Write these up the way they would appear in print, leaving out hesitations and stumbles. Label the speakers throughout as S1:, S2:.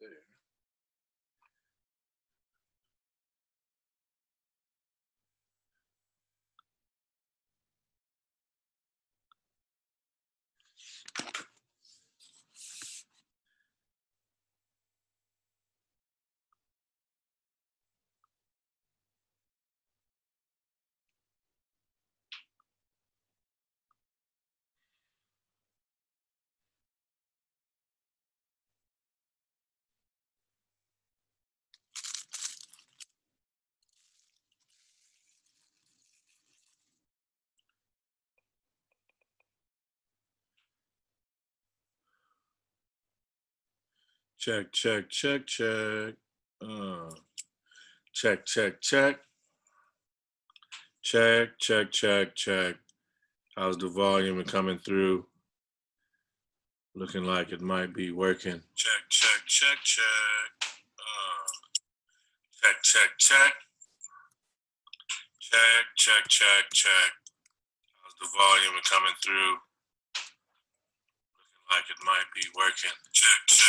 S1: there. Check, check, check, check. Check, check, check. Check, check, check, check. How's the volume coming through? Looking like it might be working. Check, check, check, check. Check, check, check. Check, check, check, check. How's the volume coming through? Looking like it might be working. Check, check.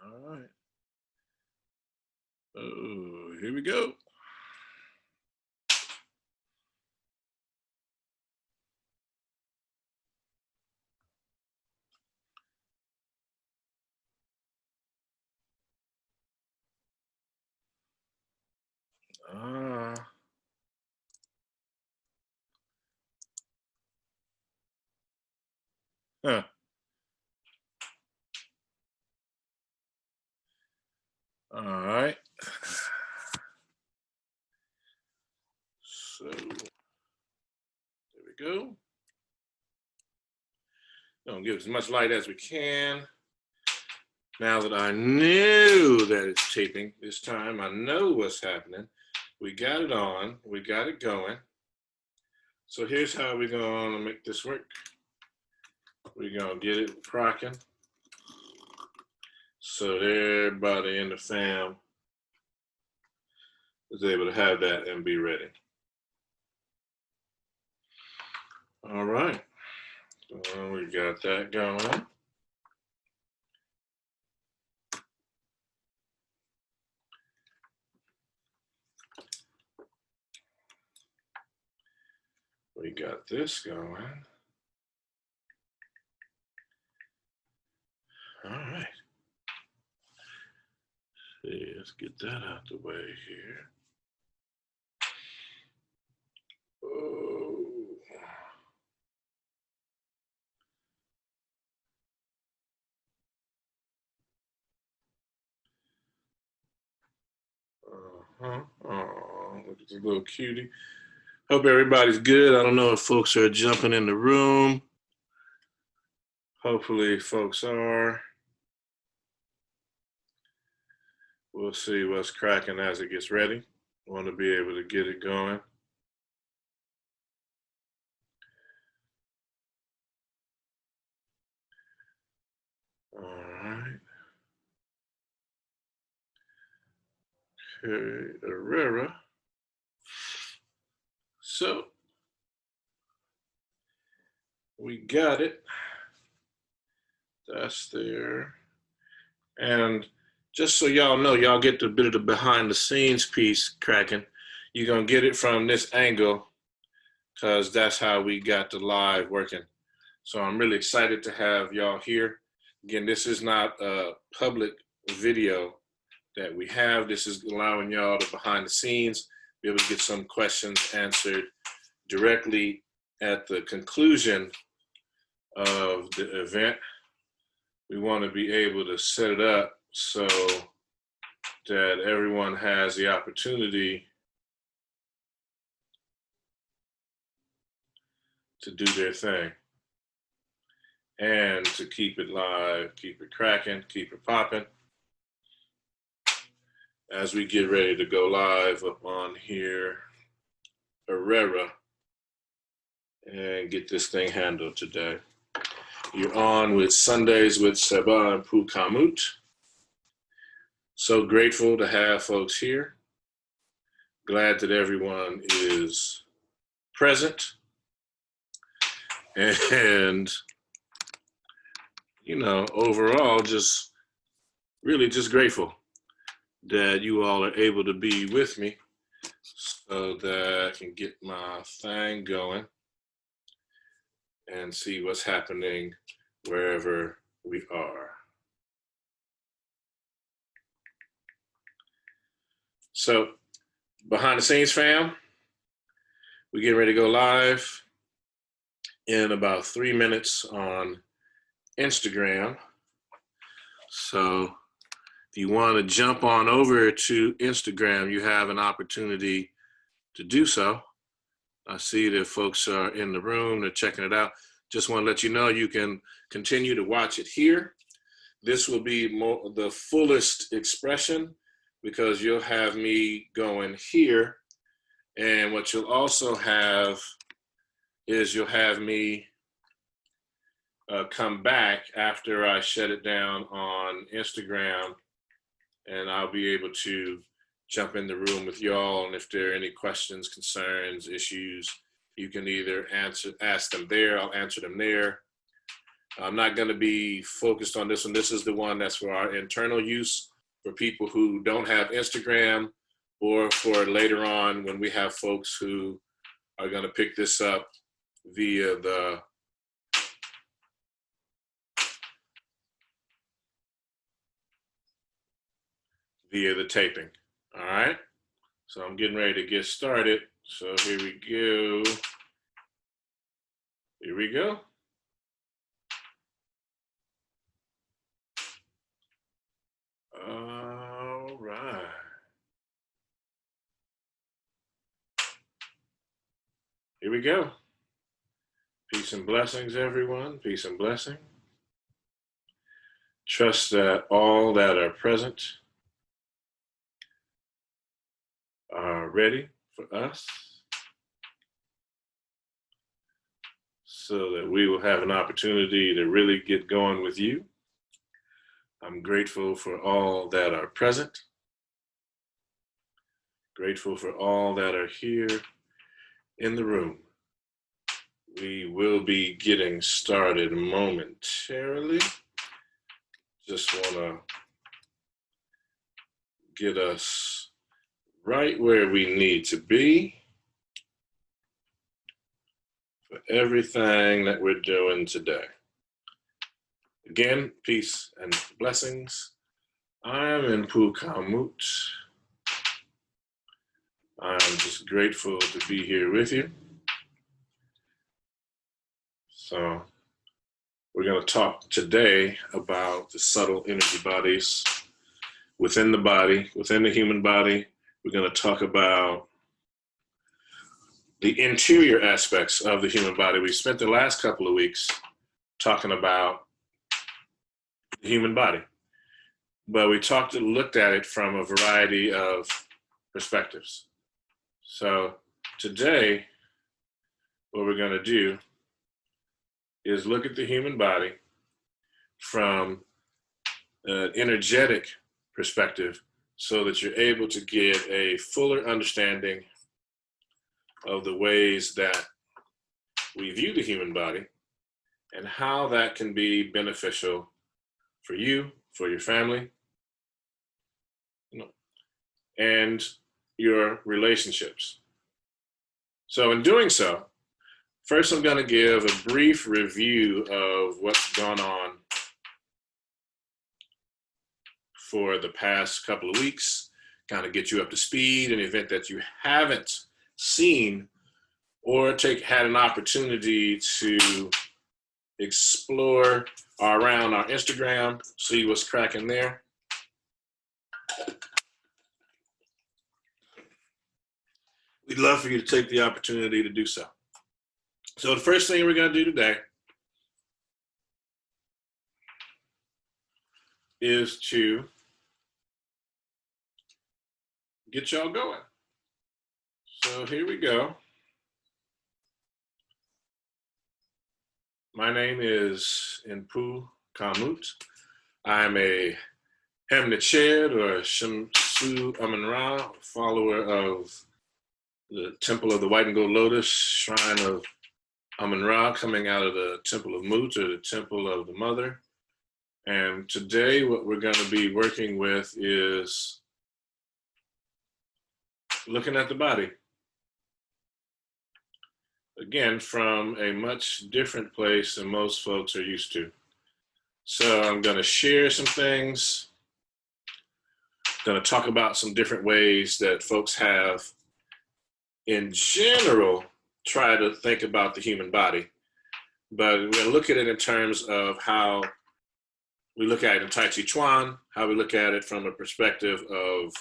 S1: All right. Oh, here we go. Huh. All right. So there we go. Don't give as much light as we can. Now that I knew that it's taping this time, I know what's happening. We got it on, we got it going. So here's how we're gonna make this work. We're gonna get it rocking so that everybody in the fam is able to have that and be ready. All right, we got that going. We got this going. All right. See, let's get that out the way here. Oh. Oh, look at this little cutie. Hope everybody's good. I don't know if folks are jumping in the room. Hopefully folks are. We'll see what's cracking as it gets ready. Want to be able to get it going. All right. Okay, Herrera. So we got it. That's there. And just so y'all know, y'all get a bit of the behind the scenes piece cracking. You're going to get it from this angle because that's how we got the live working. So I'm really excited to have y'all here. Again, this is not a public video that we have. This is allowing y'all to behind the scenes, be able to get some questions answered directly at the conclusion of the event. We want to be able to set it up so that everyone has the opportunity to do their thing and to keep it live, keep it cracking, keep it popping as we get ready to go live up on here, Herrera, and get this thing handled today. You're on with Sundays with Seba Inpu Ka Mut. So grateful to have folks here. Glad that everyone is present. And, you know, overall, just really just grateful that you all are able to be with me so that I can get my thing going and see what's happening wherever we are. So, behind the scenes fam, we get ready to go live in about 3 minutes on Instagram. So if you want to jump on over to Instagram, you have an opportunity to do so. I see that folks are in the room, they're checking it out. Just want to let you know you can continue to watch it here. This will be the fullest expression because you'll have me going here. And what you'll also have is you'll have me come back after I shut it down on Instagram, and I'll be able to jump in the room with y'all. And if there are any questions, concerns, issues, you can either ask them there, I'll answer them there. I'm not going to be focused on this one. This is the one that's for our internal use for people who don't have Instagram, or for later on when we have folks who are going to pick this up via the taping. All right. So I'm getting ready to get started. So here we go. Here we go. All right. Here we go. Peace and blessings, everyone. Peace and blessing. Trust that all that are present are ready for us so that we will have an opportunity to really get going with you. I'm grateful for all that are present. Grateful for all that are here in the room. We will be getting started momentarily. Just want to get us right where we need to be for everything that we're doing today. Again, peace and blessings. I'm Inpu Ka Mut. I'm just grateful to be here with you. So we're going to talk today about the subtle energy bodies within the body, within the human body. We're going to talk about the interior aspects of the human body. We spent the last couple of weeks talking about the human body, but we looked at it from a variety of perspectives. So today, what we're going to do is look at the human body from an energetic perspective so that you're able to get a fuller understanding of the ways that we view the human body and how that can be beneficial for you, for your family, and your relationships. So in doing so, first I'm going to give a brief review of what's gone on for the past couple of weeks, kind of get you up to speed, an event that you haven't seen or had an opportunity to explore around our Instagram, see what's cracking there. We'd love for you to take the opportunity to do so. So the first thing we're going to do today is to get y'all going. So here we go. My name is Inpu Ka Mut. I'm a Hamnet or Shamsu Amun-Ra, follower of the Temple of the White and Gold Lotus, Shrine of Amun-Ra, coming out of the Temple of Mut, or the Temple of the Mother. And today what we're going to be working with is looking at the body. Again, from a much different place than most folks are used to. So I'm going to share some things, going to talk about some different ways that folks have, in general, try to think about the human body. But we're going to look at it in terms of how we look at it in Taijiquan, how we look at it from a perspective of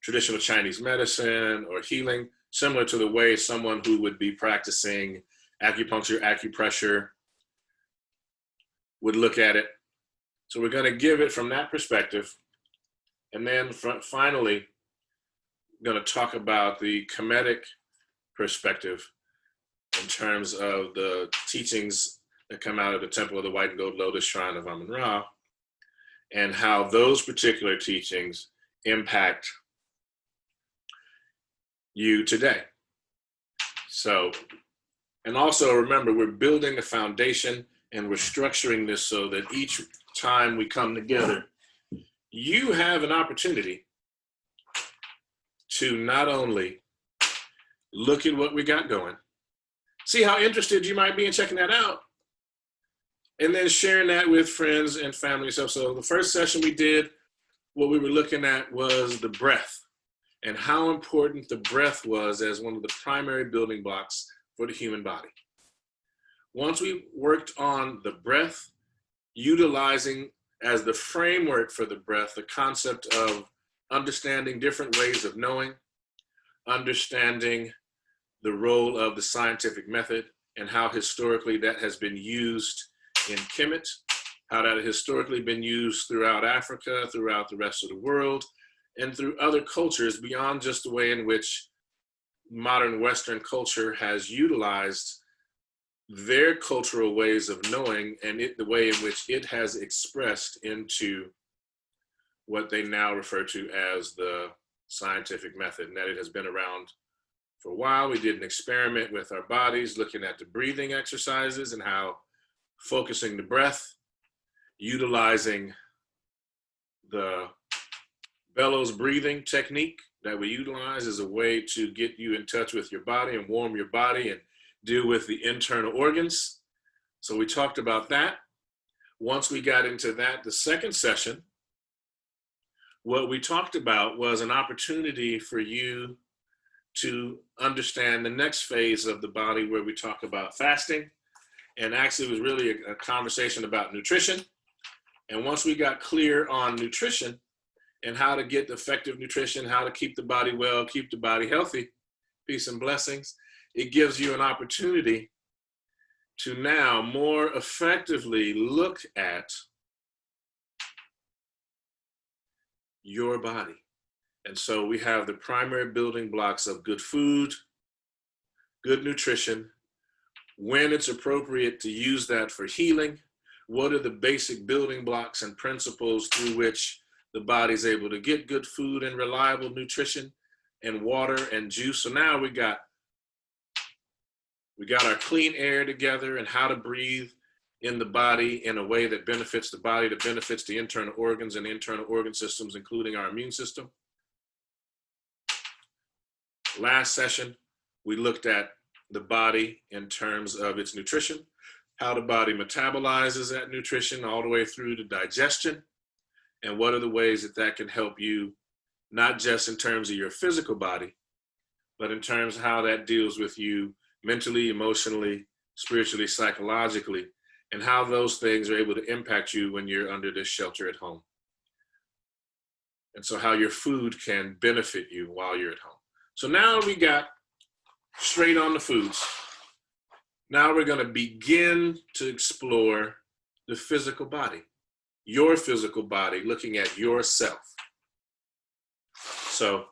S1: traditional Chinese medicine or healing, similar to the way someone who would be practicing acupuncture, acupressure would look at it. So we're going to give it from that perspective. And then finally, I'm going to talk about the Kemetic perspective in terms of the teachings that come out of the Temple of the White and Gold Lotus, Shrine of Amun-Ra, and how those particular teachings impact you today. So, and also remember, we're building a foundation and we're structuring this so that each time we come together, you have an opportunity to not only look at what we got going, see how interested you might be in checking that out, and then sharing that with friends and family and stuff. So the first session we did, what we were looking at was the breath and how important the breath was as one of the primary building blocks for the human body. Once we worked on the breath, utilizing as the framework for the breath, the concept of understanding different ways of knowing, understanding the role of the scientific method and how historically that has been used in Kemet, how that has historically been used throughout Africa, throughout the rest of the world, and through other cultures beyond just the way in which modern Western culture has utilized their cultural ways of knowing and the way in which it has expressed into what they now refer to as the scientific method, and that it has been around for a while. We did an experiment with our bodies looking at the breathing exercises and how focusing the breath, utilizing the bellows breathing technique that we utilize as a way to get you in touch with your body and warm your body and deal with the internal organs. So we talked about that. Once we got into that, the second session, what we talked about was an opportunity for you to understand the next phase of the body, where we talk about fasting. And actually it was really a conversation about nutrition. And once we got clear on nutrition and how to get effective nutrition, how to keep the body well, keep the body healthy, peace and blessings, it gives you an opportunity to now more effectively look at your body. And so we have the primary building blocks of good food, good nutrition, when it's appropriate to use that for healing, what are the basic building blocks and principles through which the body's able to get good food and reliable nutrition and water and juice. So now we got our clean air together and how to breathe in the body in a way that benefits the body, that benefits the internal organs and the internal organ systems, including our immune system. Last session, we looked at the body in terms of its nutrition, how the body metabolizes that nutrition all the way through to digestion, and what are the ways that that can help you, not just in terms of your physical body, but in terms of how that deals with you mentally, emotionally, spiritually, psychologically, and how those things are able to impact you when you're under this shelter at home. And so how your food can benefit you while you're at home. So now we got straight on the foods. Now we're going to begin to explore the physical body, your physical body, looking at yourself. So,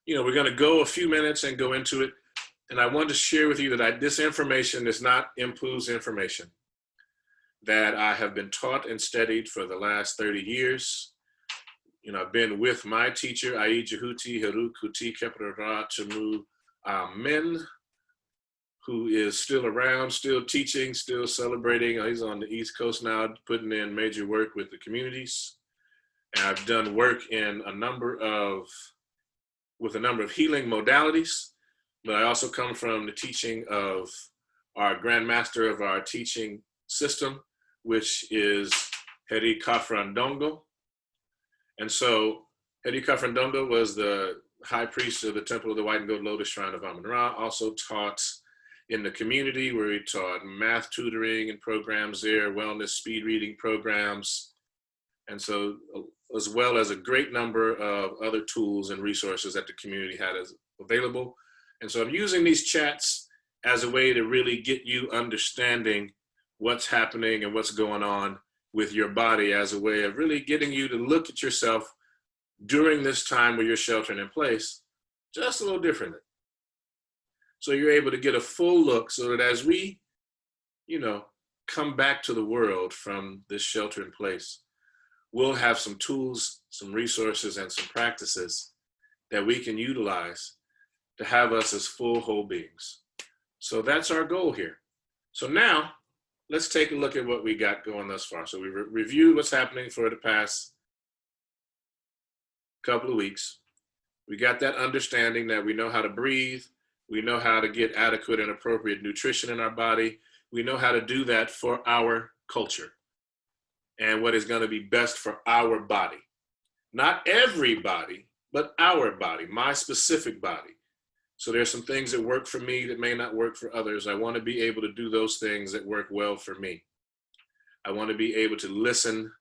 S1: we're going to go a few minutes and go into it. And I want to share with you that this information is not Inpu's information, that I have been taught and studied for the last 30 years. I've been with my teacher, Taijiquan, Heru Kuti Kepra Chamu Amen, who is still around, still teaching, still celebrating. He's on the East Coast now, putting in major work with the communities. And I've done work in with a number of healing modalities, but I also come from the teaching of our Grand Master of our teaching system, which is Heri Kafrandongo. And so Heri Kafrandongo was the high priest of the Temple of the White and Gold Lotus Shrine of Amun-Ra, also taught in the community where he taught math tutoring and programs there, wellness speed reading programs, and so as well as a great number of other tools and resources that the community had available. And so I'm using these chats as a way to really get you understanding what's happening and what's going on with your body, as a way of really getting you to look at yourself during this time where you're sheltering in place just a little differently. So you're able to get a full look, so that as we, come back to the world from this shelter in place, we'll have some tools, some resources, and some practices that we can utilize to have us as full, whole beings. So that's our goal here. So now, let's take a look at what we got going thus far. So we reviewed what's happening for the past couple of weeks. We got that understanding that we know how to breathe. We know how to get adequate and appropriate nutrition in our body. We know how to do that for our culture and what is going to be best for our body. Not everybody, but our body, my specific body. So there's some things that work for me that may not work for others. I want to be able to do those things that work well for me. I want to be able to listen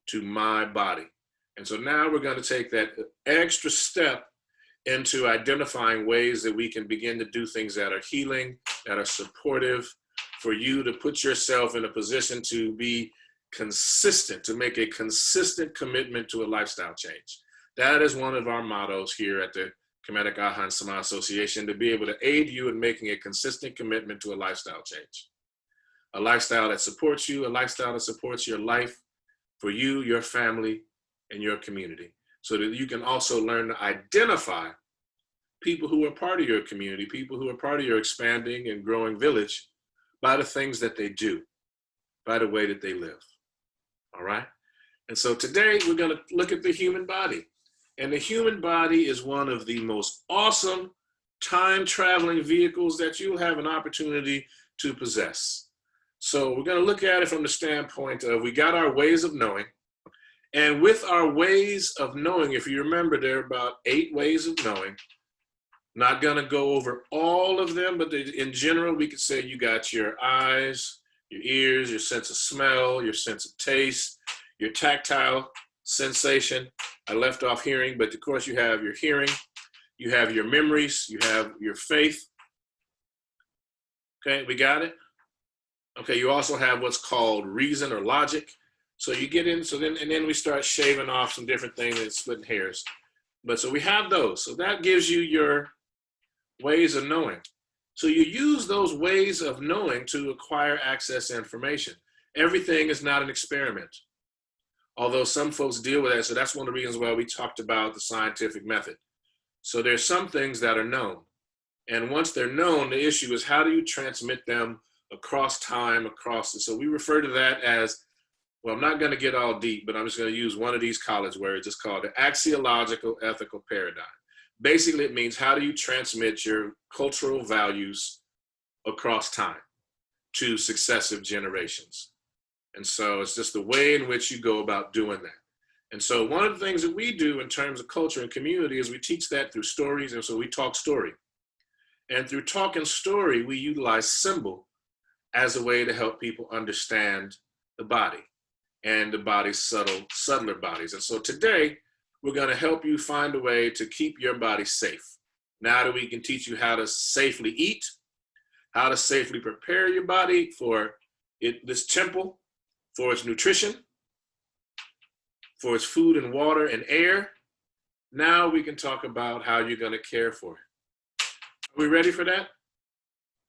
S1: to my body. And so now we're going to take that extra step into identifying ways that we can begin to do things that are healing, that are supportive, for you to put yourself in a position to be consistent, to make a consistent commitment to a lifestyle change. That is one of our mottos here at the Kemetic Ahan Sama Association, to be able to aid you in making a consistent commitment to a lifestyle change. A lifestyle that supports you, a lifestyle that supports your life for you, your family, and your community, so that you can also learn to identify people who are part of your community, people who are part of your expanding and growing village, by the things that they do, by the way that they live. All right? And so today we're going to look at the human body. And the human body is one of the most awesome time-traveling vehicles that you'll have an opportunity to possess. So we're going to look at it from the standpoint of, we got our ways of knowing. And with our ways of knowing, if you remember, there are about 8 ways of knowing. Not going to go over all of them, but in general, we could say you got your eyes, your ears, your sense of smell, your sense of taste, your tactile sensation. I left off hearing, but of course you have your hearing, you have your memories, you have your faith. Okay, we got it? Okay, you also have what's called reason or logic. So you get in, and then we start shaving off some different things and splitting hairs. But so we have those. So that gives you your ways of knowing. So you use those ways of knowing to acquire access to information. Everything is not an experiment, although some folks deal with that. So that's one of the reasons why we talked about the scientific method. So there's some things that are known. And once they're known, the issue is, how do you transmit them across time, so we refer to that as, well, I'm not going to get all deep, but I'm just going to use one of these college words. It's called the axiological ethical paradigm. Basically, it means, how do you transmit your cultural values across time to successive generations? And so it's just the way in which you go about doing that. And so one of the things that we do in terms of culture and community is we teach that through stories. And so we talk story. And through talk and story, we utilize symbol as a way to help people understand the body and the body's subtler bodies. And so today, we're going to help you find a way to keep your body safe. Now that we can teach you how to safely eat, how to safely prepare your body for this temple, for its nutrition, for its food and water and air. Now we can talk about how you're going to care for it. Are we ready for that?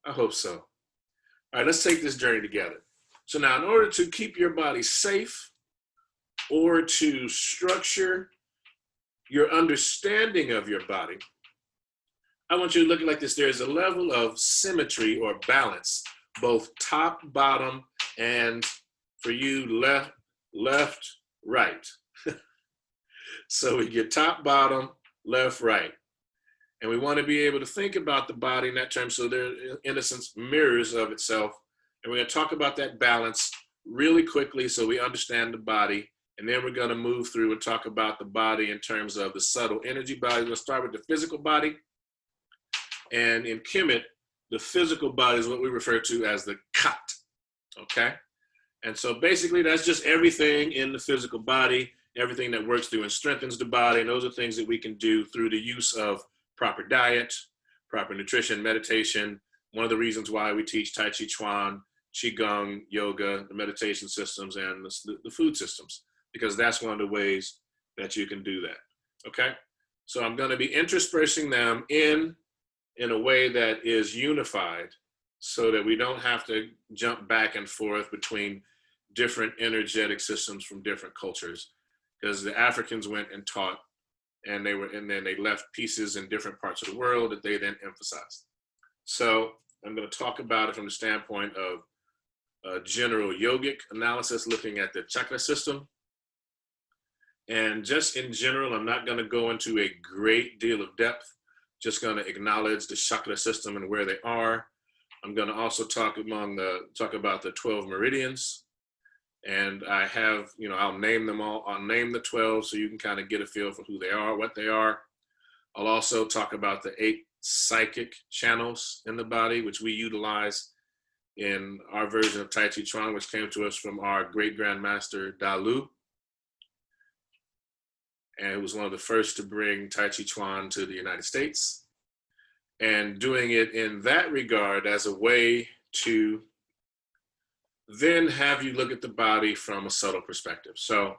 S1: I hope so. All right, let's take this journey together. So now, in order to keep your body safe or to structure your understanding of your body, I want you to look at it like this. There's a level of symmetry or balance, both top, bottom, and for you, left, right. So we get top, bottom, left, right. And we want to be able to think about the body in that term so they're, in a sense, mirrors of itself. And we're going to talk about that balance really quickly so we understand the body. And then we're going to move through and talk about the body in terms of the subtle energy body. We'll start with the physical body. And in Kemet, the physical body is what we refer to as the Khat, okay? And so basically that's just everything in the physical body, everything that works through and strengthens the body. And those are things that we can do through the use of proper diet, proper nutrition, meditation. One of the reasons why we teach Taijiquan, Qigong, yoga, the meditation systems, and the food systems, because that's one of the ways that you can do that, okay? So I'm gonna be interspersing them in a way that is unified so that we don't have to jump back and forth between different energetic systems from different cultures, because the Africans went and taught and then they left pieces in different parts of the world that they then emphasized. So I'm going to talk about it from the standpoint of general yogic analysis, looking at the chakra system. And just in general, I'm not going to go into a great deal of depth, just going to acknowledge the chakra system and where they are. I'm going to also talk about the 12 meridians. And I have, I'll name them all. I'll name the 12 so you can kind of get a feel for who they are, what they are. I'll also talk about the 8 psychic channels in the body, which we utilize in our version of Taijiquan, which came to us from our great grandmaster Dalu. And it was one of the first to bring Taijiquan to the United States. And doing it in that regard as a way to then have you look at the body from a subtle perspective. So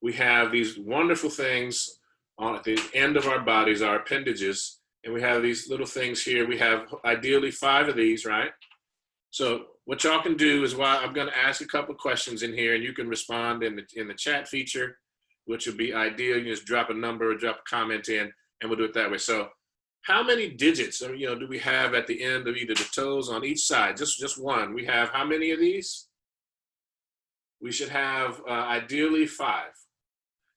S1: we have these wonderful things at the end of our bodies, our appendages, and we have these little things here. We have ideally 5 of these, right? So what y'all can do is, I'm going to ask a couple questions in here, and you can respond in the chat feature, which would be ideal. You just drop a number or drop a comment in, and we'll do it that way. So how many digits, do we have at the end of either the toes on each side? Just one. We have how many of these? We should have ideally 5,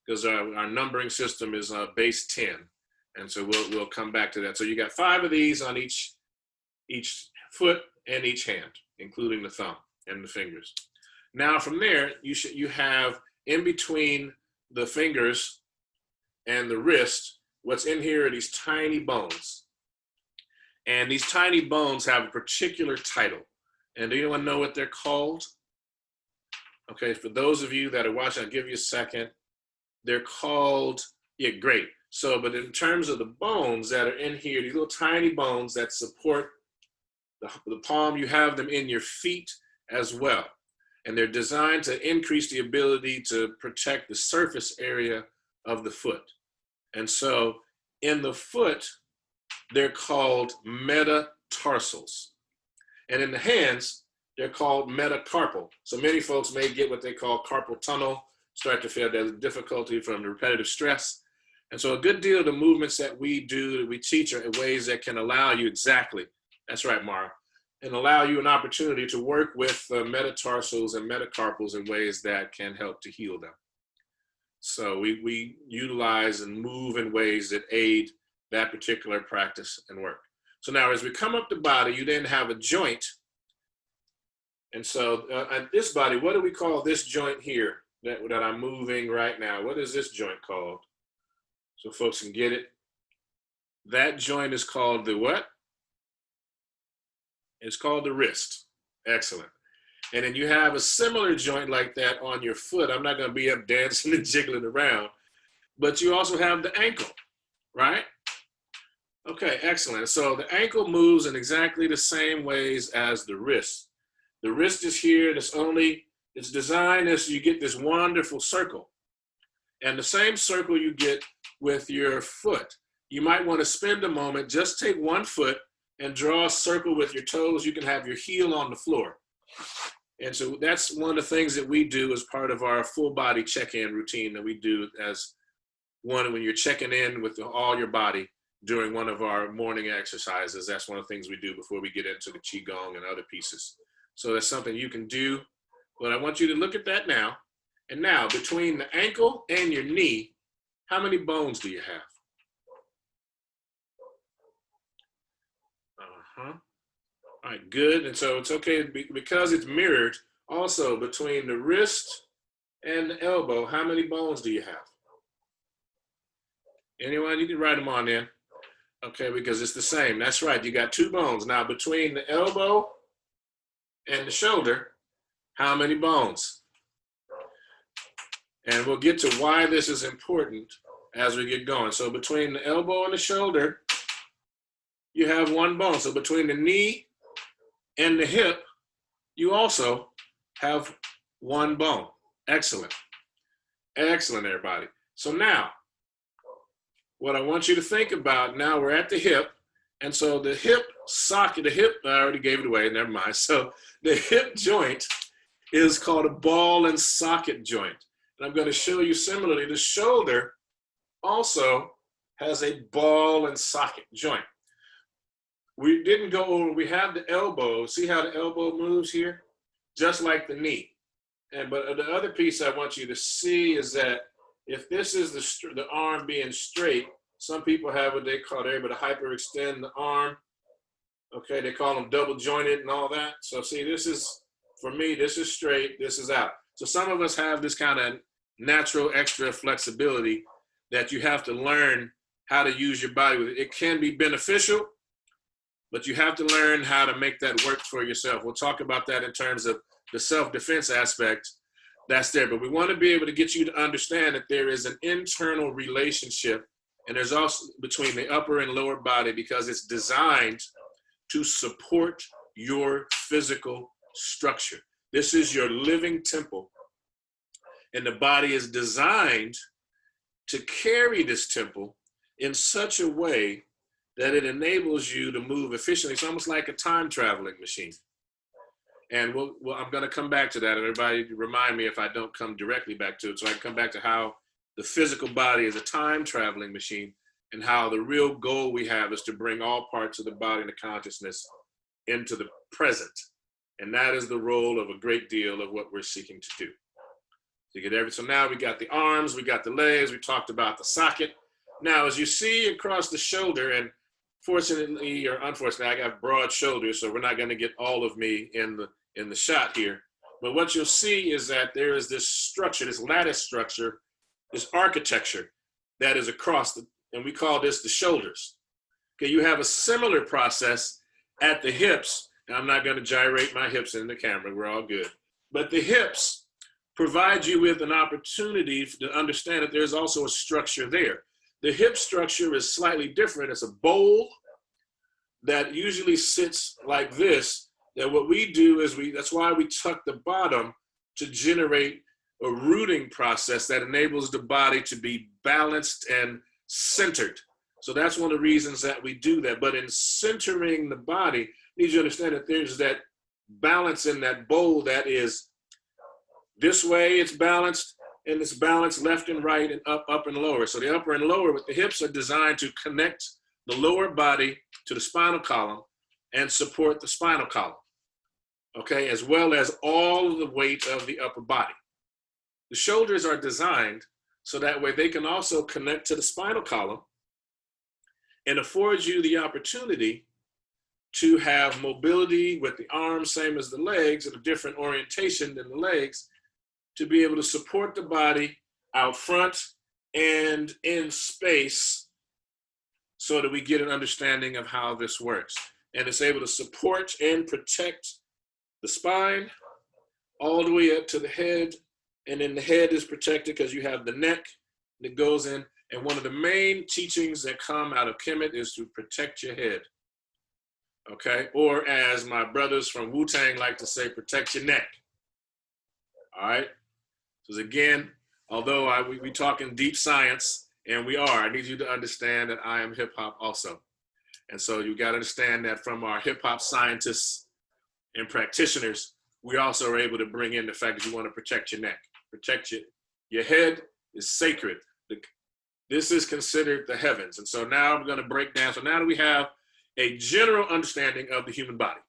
S1: because our numbering system is base 10, and so we'll come back to that. So you got 5 of these on each foot and each hand, including the thumb and the fingers. Now from there, you have in between the fingers and the wrist. What's in here are these tiny bones. And these tiny bones have a particular title. And do anyone know what they're called? Okay, for those of you that are watching, I'll give you a second. They're called, yeah, great. So, but in terms of the bones that are in here, these little tiny bones that support the palm, you have them in your feet as well. And they're designed to increase the ability to protect the surface area of the foot. And so in the foot, they're called metatarsals. And in the hands, they're called metacarpal. So many folks may get what they call carpal tunnel, start to feel there's difficulty from the repetitive stress. And so a good deal of the movements that we do, that we teach, are ways that can allow you, exactly, that's right, Mara, and allow you an opportunity to work with metatarsals and metacarpals in ways that can help to heal them. So we utilize and move in ways that aid that particular practice and work. So now as we come up the body, you then have a joint. And so at this body, what do we call this joint here that I'm moving right now? What is this joint called? So folks can get it. That joint is called the what? It's called the wrist. Excellent. And then you have a similar joint like that on your foot. I'm not going to be up dancing and jiggling around, but you also have the ankle, right? Okay, excellent. So the ankle moves in exactly the same ways as the wrist. The wrist is here. It's designed as you get this wonderful circle. And the same circle you get with your foot. You might want to spend a moment, just take one foot and draw a circle with your toes. You can have your heel on the floor. And so that's one of the things that we do as part of our full body check-in routine that we do as one when you're checking in with all your body during one of our morning exercises. That's one of the things we do before we get into the Qigong and other pieces. So that's something you can do. But I want you to look at that now. And now, between the ankle and your knee, how many bones do you have? All right, good. And so it's okay because it's mirrored. Also, between the wrist and the elbow, how many bones do you have? Anyone? You can write them on in. Okay, because it's the same. That's right. You got 2 bones. Now, between the elbow and the shoulder, how many bones? And we'll get to why this is important as we get going. So between the elbow and the shoulder, you have 1 bone. So between the knee and the hip, you also have 1 bone. Excellent. Excellent, everybody. So now, what I want you to think about, now we're at the hip, and so the hip socket, I already gave it away, never mind. So the hip joint is called a ball and socket joint. And I'm going to show you similarly, the shoulder also has a ball and socket joint. We didn't go over, we have the elbow. See how the elbow moves here? Just like the knee. But the other piece I want you to see is that if this is the arm being straight, some people have what they call, they're able to hyperextend the arm. Okay, they call them double jointed and all that. So see, this is, for me, this is straight, this is out. So some of us have this kind of natural extra flexibility that you have to learn how to use your body with. It can be beneficial, but you have to learn how to make that work for yourself. We'll talk about that in terms of the self-defense aspect that's there. But we want to be able to get you to understand that there is an internal relationship, and there's also between the upper and lower body, because it's designed to support your physical structure. This is your living temple, and the body is designed to carry this temple in such a way that it enables you to move efficiently. It's almost like a time traveling machine. And I'm going to come back to that. Everybody remind me if I don't come directly back to it. So I can come back to how the physical body is a time traveling machine, and how the real goal we have is to bring all parts of the body and the consciousness into the present. And that is the role of a great deal of what we're seeking to do. So now we got the arms, we got the legs, we talked about the socket. Now, as you see across the shoulder, and fortunately or unfortunately, I got broad shoulders, so we're not going to get all of me in the shot here. But what you'll see is that there is this structure, this lattice structure, this architecture that is across and we call this the shoulders. Okay, you have a similar process at the hips. And I'm not going to gyrate my hips in the camera. We're all good. But the hips provide you with an opportunity to understand that there's also a structure there. The hip structure is slightly different. It's a bowl that usually sits like this. That what we do is that's why we tuck the bottom to generate a rooting process that enables the body to be balanced and centered. So that's one of the reasons that we do that. But in centering the body, you need to understand that there's that balance in that bowl that is this way, it's balanced, and it's balanced left and right and up and lower. So the upper and lower with the hips are designed to connect the lower body to the spinal column and support the spinal column, okay, as well as all the weight of the upper body. The shoulders are designed so that way they can also connect to the spinal column and afford you the opportunity to have mobility with the arms, same as the legs, and a different orientation than the legs, to be able to support the body out front and in space so that we get an understanding of how this works. And it's able to support and protect the spine, all the way up to the head. And then the head is protected because you have the neck that goes in. And one of the main teachings that come out of Kemet is to protect your head. Okay? Or as my brothers from Wu-Tang like to say, protect your neck. All right? Because again, although we talking deep science, and we are, I need you to understand that I am hip hop also. And so you got to understand that from our hip hop scientists and practitioners, we also are able to bring in the fact that you want to protect your neck. Protect your head is sacred. This is considered the heavens. And so now I'm going to break down. So now that we have a general understanding of the human body.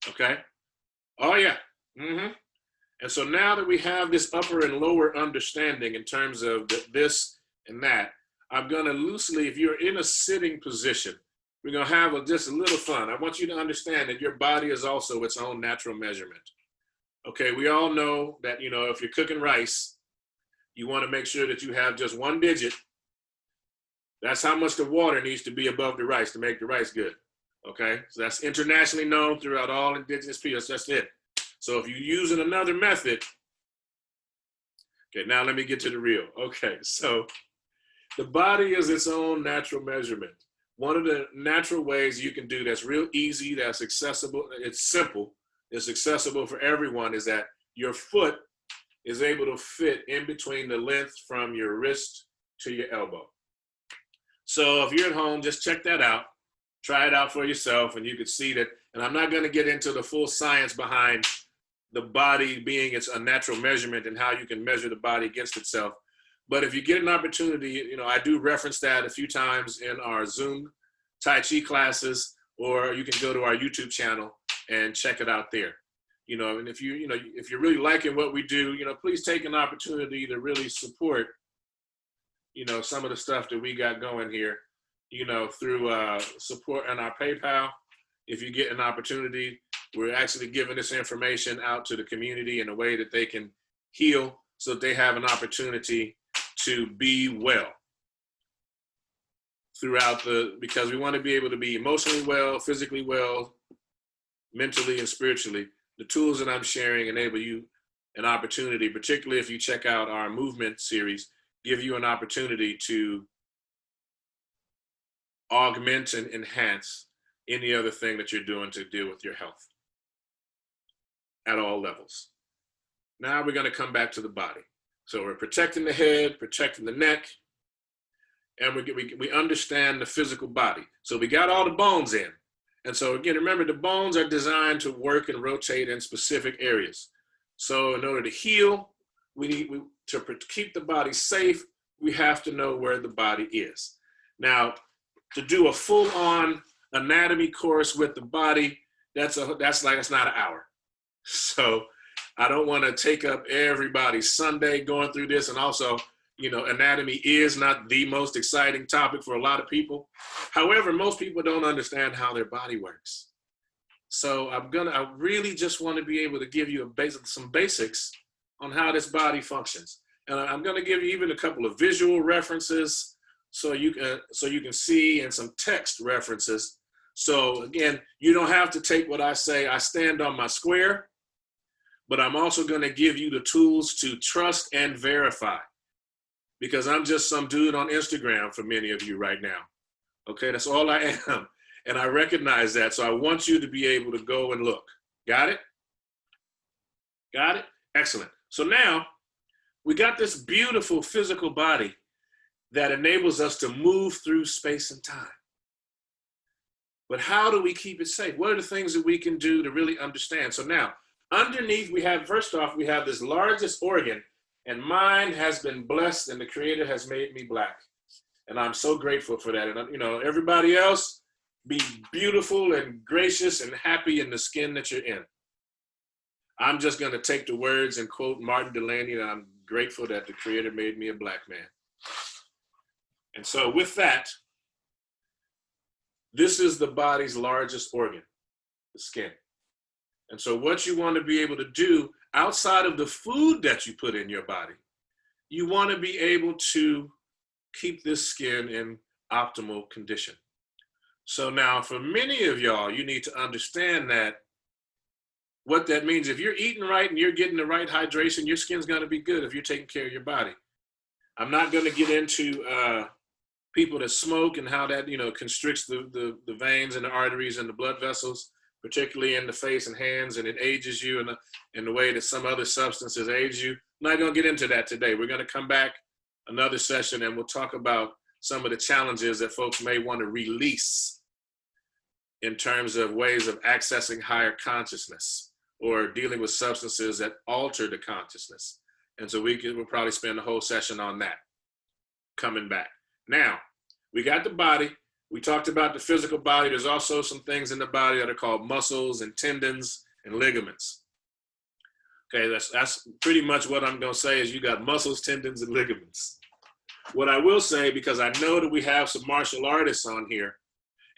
S1: Okay? Oh, yeah. Mm-hmm. And so now that we have this upper and lower understanding in terms of this and that, I'm going to loosely, if you're in a sitting position, we're going to have just a little fun. I want you to understand that your body is also its own natural measurement. Okay, we all know that, you know, if you're cooking rice, you want to make sure that you have just one digit. That's how much the water needs to be above the rice to make the rice good. Okay, so that's internationally known throughout all indigenous peoples. That's it. So if you're using another method, okay, now let me get to the real. Okay, so the body is its own natural measurement. One of the natural ways you can do that's real easy, that's accessible, it's simple, it's accessible for everyone, is that your foot is able to fit in between the length from your wrist to your elbow. So if you're at home, just check that out. Try it out for yourself, and you can see that. And I'm not going to get into the full science behind the body being its unnatural measurement and how you can measure the body against itself. But if you get an opportunity, you know, I do reference that a few times in our Zoom Tai Chi classes, or you can go to our YouTube channel and check it out there. You know, and if you're really liking what we do, you know, please take an opportunity to really support, you know, some of the stuff that we got going here, you know, through support on our PayPal. If you get an opportunity, we're actually giving this information out to the community in a way that they can heal, so that they have an opportunity to be well throughout because we want to be able to be emotionally well, physically well, mentally and spiritually. The tools that I'm sharing enable you an opportunity, particularly if you check out our movement series, give you an opportunity to augment and enhance any other thing that you're doing to deal with your health at all levels. Now we're going to come back to the body. So we're protecting the head, protecting the neck, and we understand the physical body. So we got all the bones in. And so again, remember, the bones are designed to work and rotate in specific areas. So in order to heal, to keep the body safe, we have to know where the body is. Now, to do a full-on anatomy course with the body, it's not an hour. So I don't want to take up everybody's Sunday going through this. And also, you know, anatomy is not the most exciting topic for a lot of people. However, most people don't understand how their body works. So I really just want to be able to give you some basics on how this body functions. And I'm going to give you even a couple of visual references so you can see, and some text references. So again, you don't have to take what I say. I stand on my square, but I'm also going to give you the tools to trust and verify, because I'm just some dude on Instagram for many of you right now. Okay, that's all I am. And I recognize that. So I want you to be able to go and look. Got it? Got it? Excellent. So now we got this beautiful physical body that enables us to move through space and time. But how do we keep it safe? What are the things that we can do to really understand? So now, underneath first off, we have this largest organ, and mine has been blessed, and the Creator has made me black. And I'm so grateful for that. And you know, everybody else, be beautiful and gracious and happy in the skin that you're in. I'm just going to take the words and quote Martin Delaney, and I'm grateful that the Creator made me a black man. And so with that, this is the body's largest organ, the skin. And so what you want to be able to do outside of the food that you put in your body, you want to be able to keep this skin in optimal condition. So now for many of y'all, you need to understand that what that means, if you're eating right and you're getting the right hydration, your skin's going to be good if you're taking care of your body. I'm not going to get into people that smoke and how that, constricts the veins and the arteries and the blood vessels, particularly in the face and hands, and it ages you in the way that some other substances age you. I'm not going to get into that today. We're going to come back another session and we'll talk about some of the challenges that folks may want to release in terms of ways of accessing higher consciousness or dealing with substances that alter the consciousness. And so we'll probably spend the whole session on that coming back. Now, we got the body. We talked about the physical body. There's also some things in the body that are called muscles and tendons and ligaments. Okay, that's pretty much what I'm going to say is you got muscles, tendons, and ligaments. What I will say, because I know that we have some martial artists on here,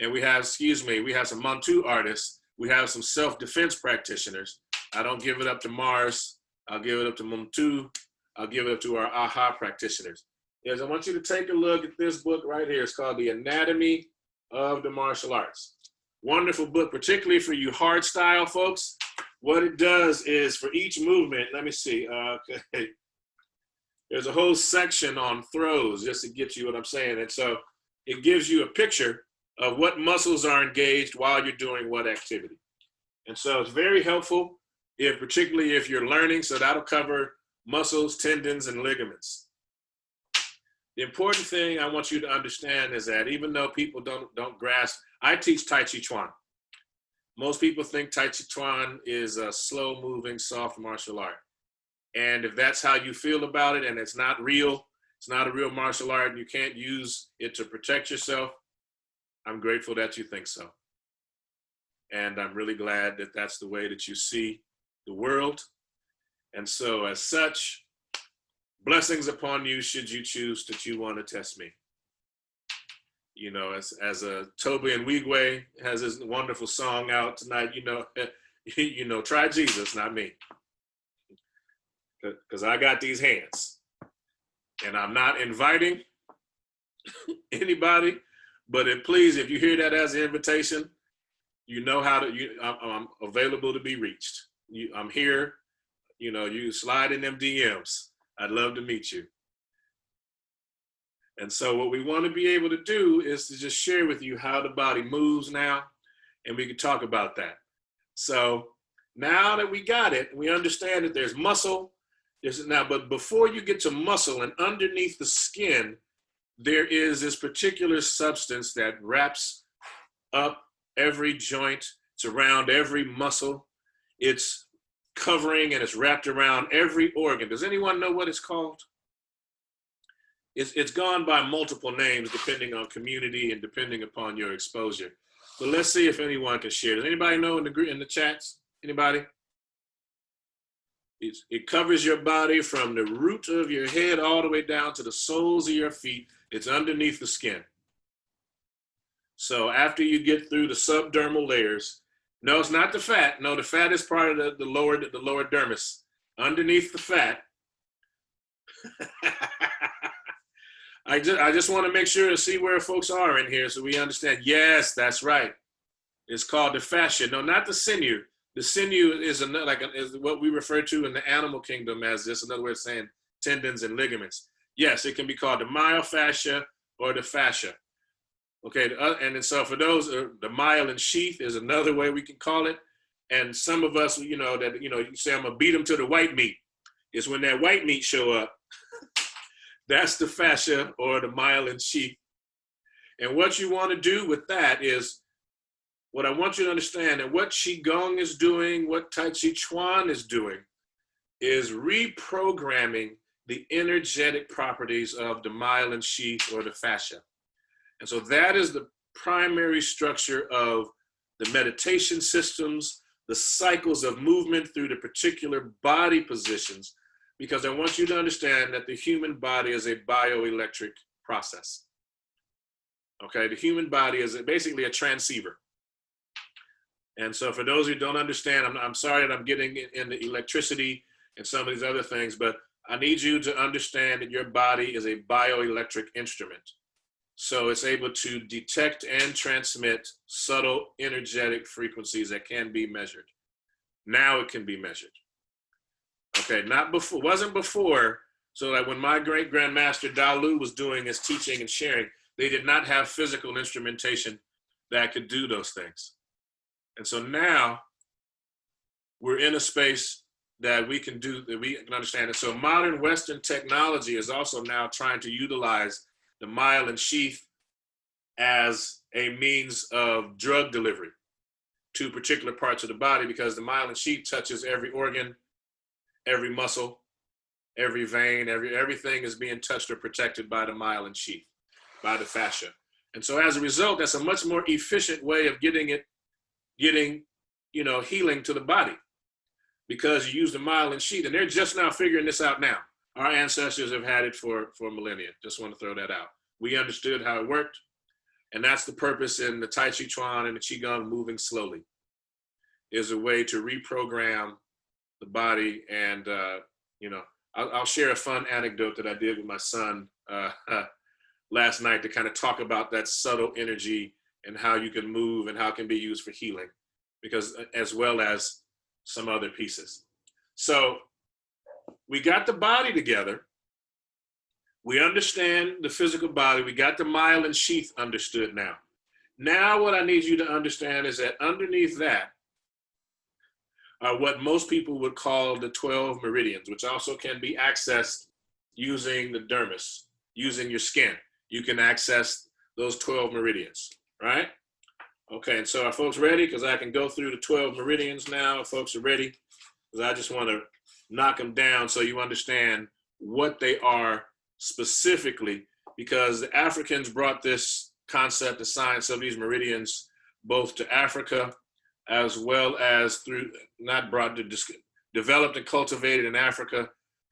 S1: and we have some Mantu artists, we have some self-defense practitioners. I don't give it up to Mars. I'll give it up to Mantu. I'll give it up to our AHA practitioners. Yes, I want you to take a look at this book right here. It's called The Anatomy of the Martial Arts. Wonderful book, particularly for you hard style folks. What it does is for each movement, let me see. Okay. There's a whole section on throws just to get you what I'm saying. And so it gives you a picture of what muscles are engaged while you're doing what activity. And so it's very helpful, particularly if you're learning. So that'll cover muscles, tendons, and ligaments. The important thing I want you to understand is that even though people don't grasp, I teach Taijiquan. Most people think Taijiquan is a slow-moving, soft martial art. And if that's how you feel about it and it's not a real martial art and you can't use it to protect yourself, I'm grateful that you think so. And I'm really glad that that's the way that you see the world. And so as such, blessings upon you should you choose that you want to test me. As a Toby and Wigwe has this wonderful song out tonight, try Jesus, not me. Because I got these hands. And I'm not inviting anybody, but please, if you hear that as an invitation, you know how to, I'm available to be reached. I'm here, you slide in them DMs. I'd love to meet you. And so what we want to be able to do is to just share with you how the body moves now, and we can talk about that. So now that we got it, we understand that there's muscle. But before you get to muscle and underneath the skin, there is this particular substance that wraps up every joint. It's around every muscle. It's covering and it's wrapped around every organ. Does anyone know what it's called? It's gone by multiple names depending on community and depending upon your exposure. But let's see if anyone can share. Does anybody know in the chats? Anybody? It covers your body from the root of your head all the way down to the soles of your feet. It's underneath the skin. So after you get through the subdermal layers, no, it's not the fat. No, the fat is part of the lower dermis. Underneath the fat. I just want to make sure to see where folks are in here so we understand. Yes, that's right. It's called the fascia. No, not the sinew. The sinew is what we refer to in the animal kingdom as this, another way of saying tendons and ligaments. Yes, it can be called the myofascia or the fascia. Okay, and then so for those, the myelin sheath is another way we can call it. And some of us, you say I'm gonna beat them to the white meat. It's when that white meat show up. That's the fascia or the myelin sheath. And what you want to do with that is, what I want you to understand, and what Qigong is doing, what Taijiquan is doing, is reprogramming the energetic properties of the myelin sheath or the fascia. And so that is the primary structure of the meditation systems, the cycles of movement through the particular body positions, because I want you to understand that the human body is a bioelectric process. Okay, the human body is basically a transceiver. And so for those who don't understand, I'm sorry that I'm getting in the electricity and some of these other things, but I need you to understand that your body is a bioelectric instrument. So it's able to detect and transmit subtle energetic frequencies that can be measured. Now it can be measured. Okay, not before, wasn't before. So like when my great grandmaster Dalu was doing his teaching and sharing, they did not have physical instrumentation that could do those things. And so now we're in a space that we can do, that we can understand it. So modern Western technology is also now trying to utilize the myelin sheath as a means of drug delivery to particular parts of the body, because the myelin sheath touches every organ, every muscle, every vein, everything is being touched or protected by the myelin sheath, by the fascia. And so as a result, that's a much more efficient way of getting healing to the body, because you use the myelin sheath, and they're just now figuring this out now. Our ancestors have had it for millennia. Just want to throw that out. We understood how it worked, and that's the purpose in the Taijiquan and the Qigong, moving slowly, is a way to reprogram the body. And, I'll share a fun anecdote that I did with my son last night to kind of talk about that subtle energy and how you can move and how it can be used for healing, because as well as some other pieces. So we got the body together. We understand the physical body. We got the myelin sheath understood now. Now what I need you to understand is that underneath that are what most people would call the 12 meridians, which also can be accessed using the dermis, using your skin. You can access those 12 meridians, right? Okay, and so are folks ready? Because I can go through the 12 meridians now. If folks are ready, because I just want to knock them down so you understand what they are specifically, because the Africans brought this concept, the science of these meridians, both to Africa, as well as developed and cultivated in Africa,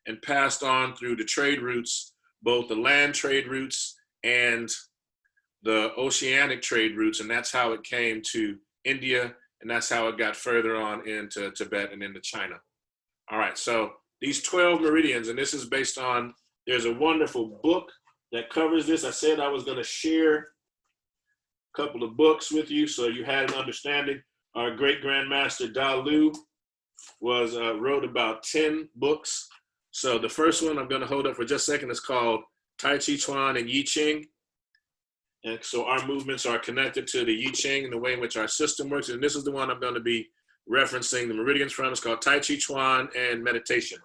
S1: and passed on through the trade routes, both the land trade routes and the oceanic trade routes. And that's how it came to India, and that's how it got further on into Tibet and into China. All right, so these 12 meridians, and this is based on, there's a wonderful book that covers this. I said I was going to share a couple of books with you so you had an understanding. Our great grandmaster Dalu wrote about 10 books. So the first one I'm going to hold up for just a second is called Taijiquan and I Ching. And so our movements are connected to the I Ching and the way in which our system works. And this is the one I'm going to be referencing the meridians from. It's called Taijiquan and Meditation.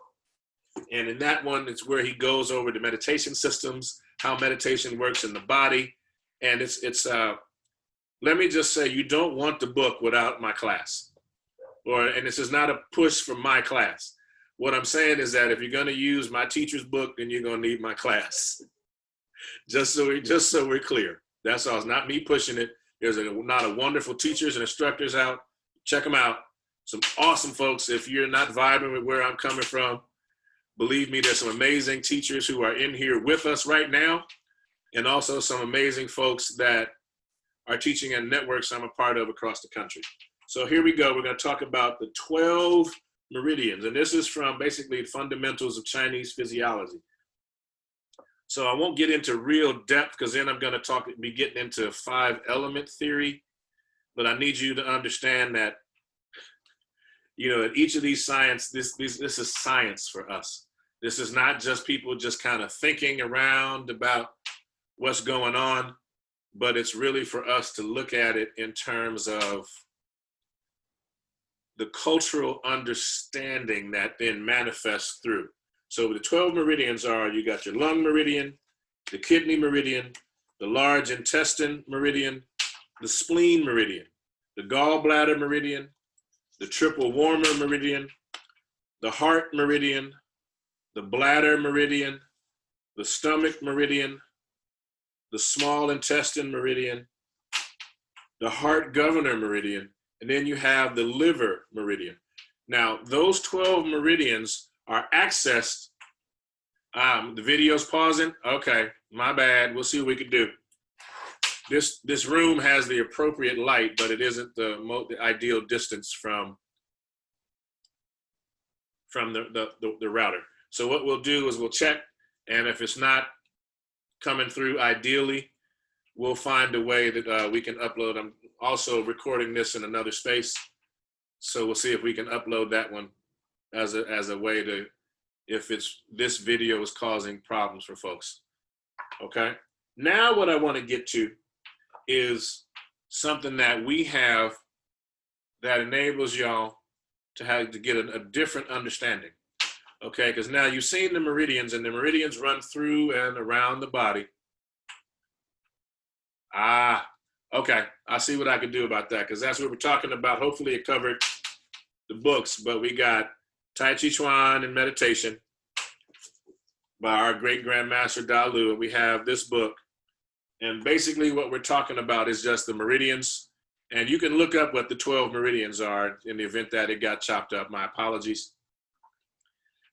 S1: And in that one, it's where he goes over the meditation systems, how meditation works in the body. And let me just say, you don't want the book without my class. And this is not a push for my class. What I'm saying is that if you're going to use my teacher's book, then you're going to need my class. Just so we're clear. That's all. It's not me pushing it. There's a lot of wonderful teachers and instructors out. Check them out. Some awesome folks. If you're not vibing with where I'm coming from, believe me, there's some amazing teachers who are in here with us right now, and also some amazing folks that are teaching at networks I'm a part of across the country. So here we go. We're going to talk about the 12 meridians, and this is from basically fundamentals of Chinese physiology. So I won't get into real depth, because then I'm going to be getting into 5-element theory, but I need you to understand that, in each of these science, this is science for us. This is not just people just kind of thinking around about what's going on, but it's really for us to look at it in terms of the cultural understanding that then manifests through. So the 12 meridians are, you got your lung meridian, the kidney meridian, the large intestine meridian, the spleen meridian, the gallbladder meridian, the triple warmer meridian, the heart meridian, the bladder meridian, the stomach meridian, the small intestine meridian, the heart governor meridian, and then you have the liver meridian. Now, those 12 meridians are accessed. The video's pausing. Okay, my bad. We'll see what we can do. This room has the appropriate light, but it isn't the ideal distance from the router. So what we'll do is we'll check, and if it's not coming through ideally, we'll find a way that we can upload. I'm also recording this in another space, So we'll see if we can upload that one as a way to, if this video is causing problems for folks. Okay. Now what I want to get to is something that we have that enables y'all to get a different understanding. Okay, because now you've seen the meridians, and the meridians run through and around the body. Okay, I see what I can do about that, because that's what we're talking about. Hopefully it covered the books, but we got Taijiquan and meditation by our great grandmaster Dalu, and we have this book. And basically what we're talking about is just the meridians. And you can look up what the 12 meridians are in the event that it got chopped up. My apologies.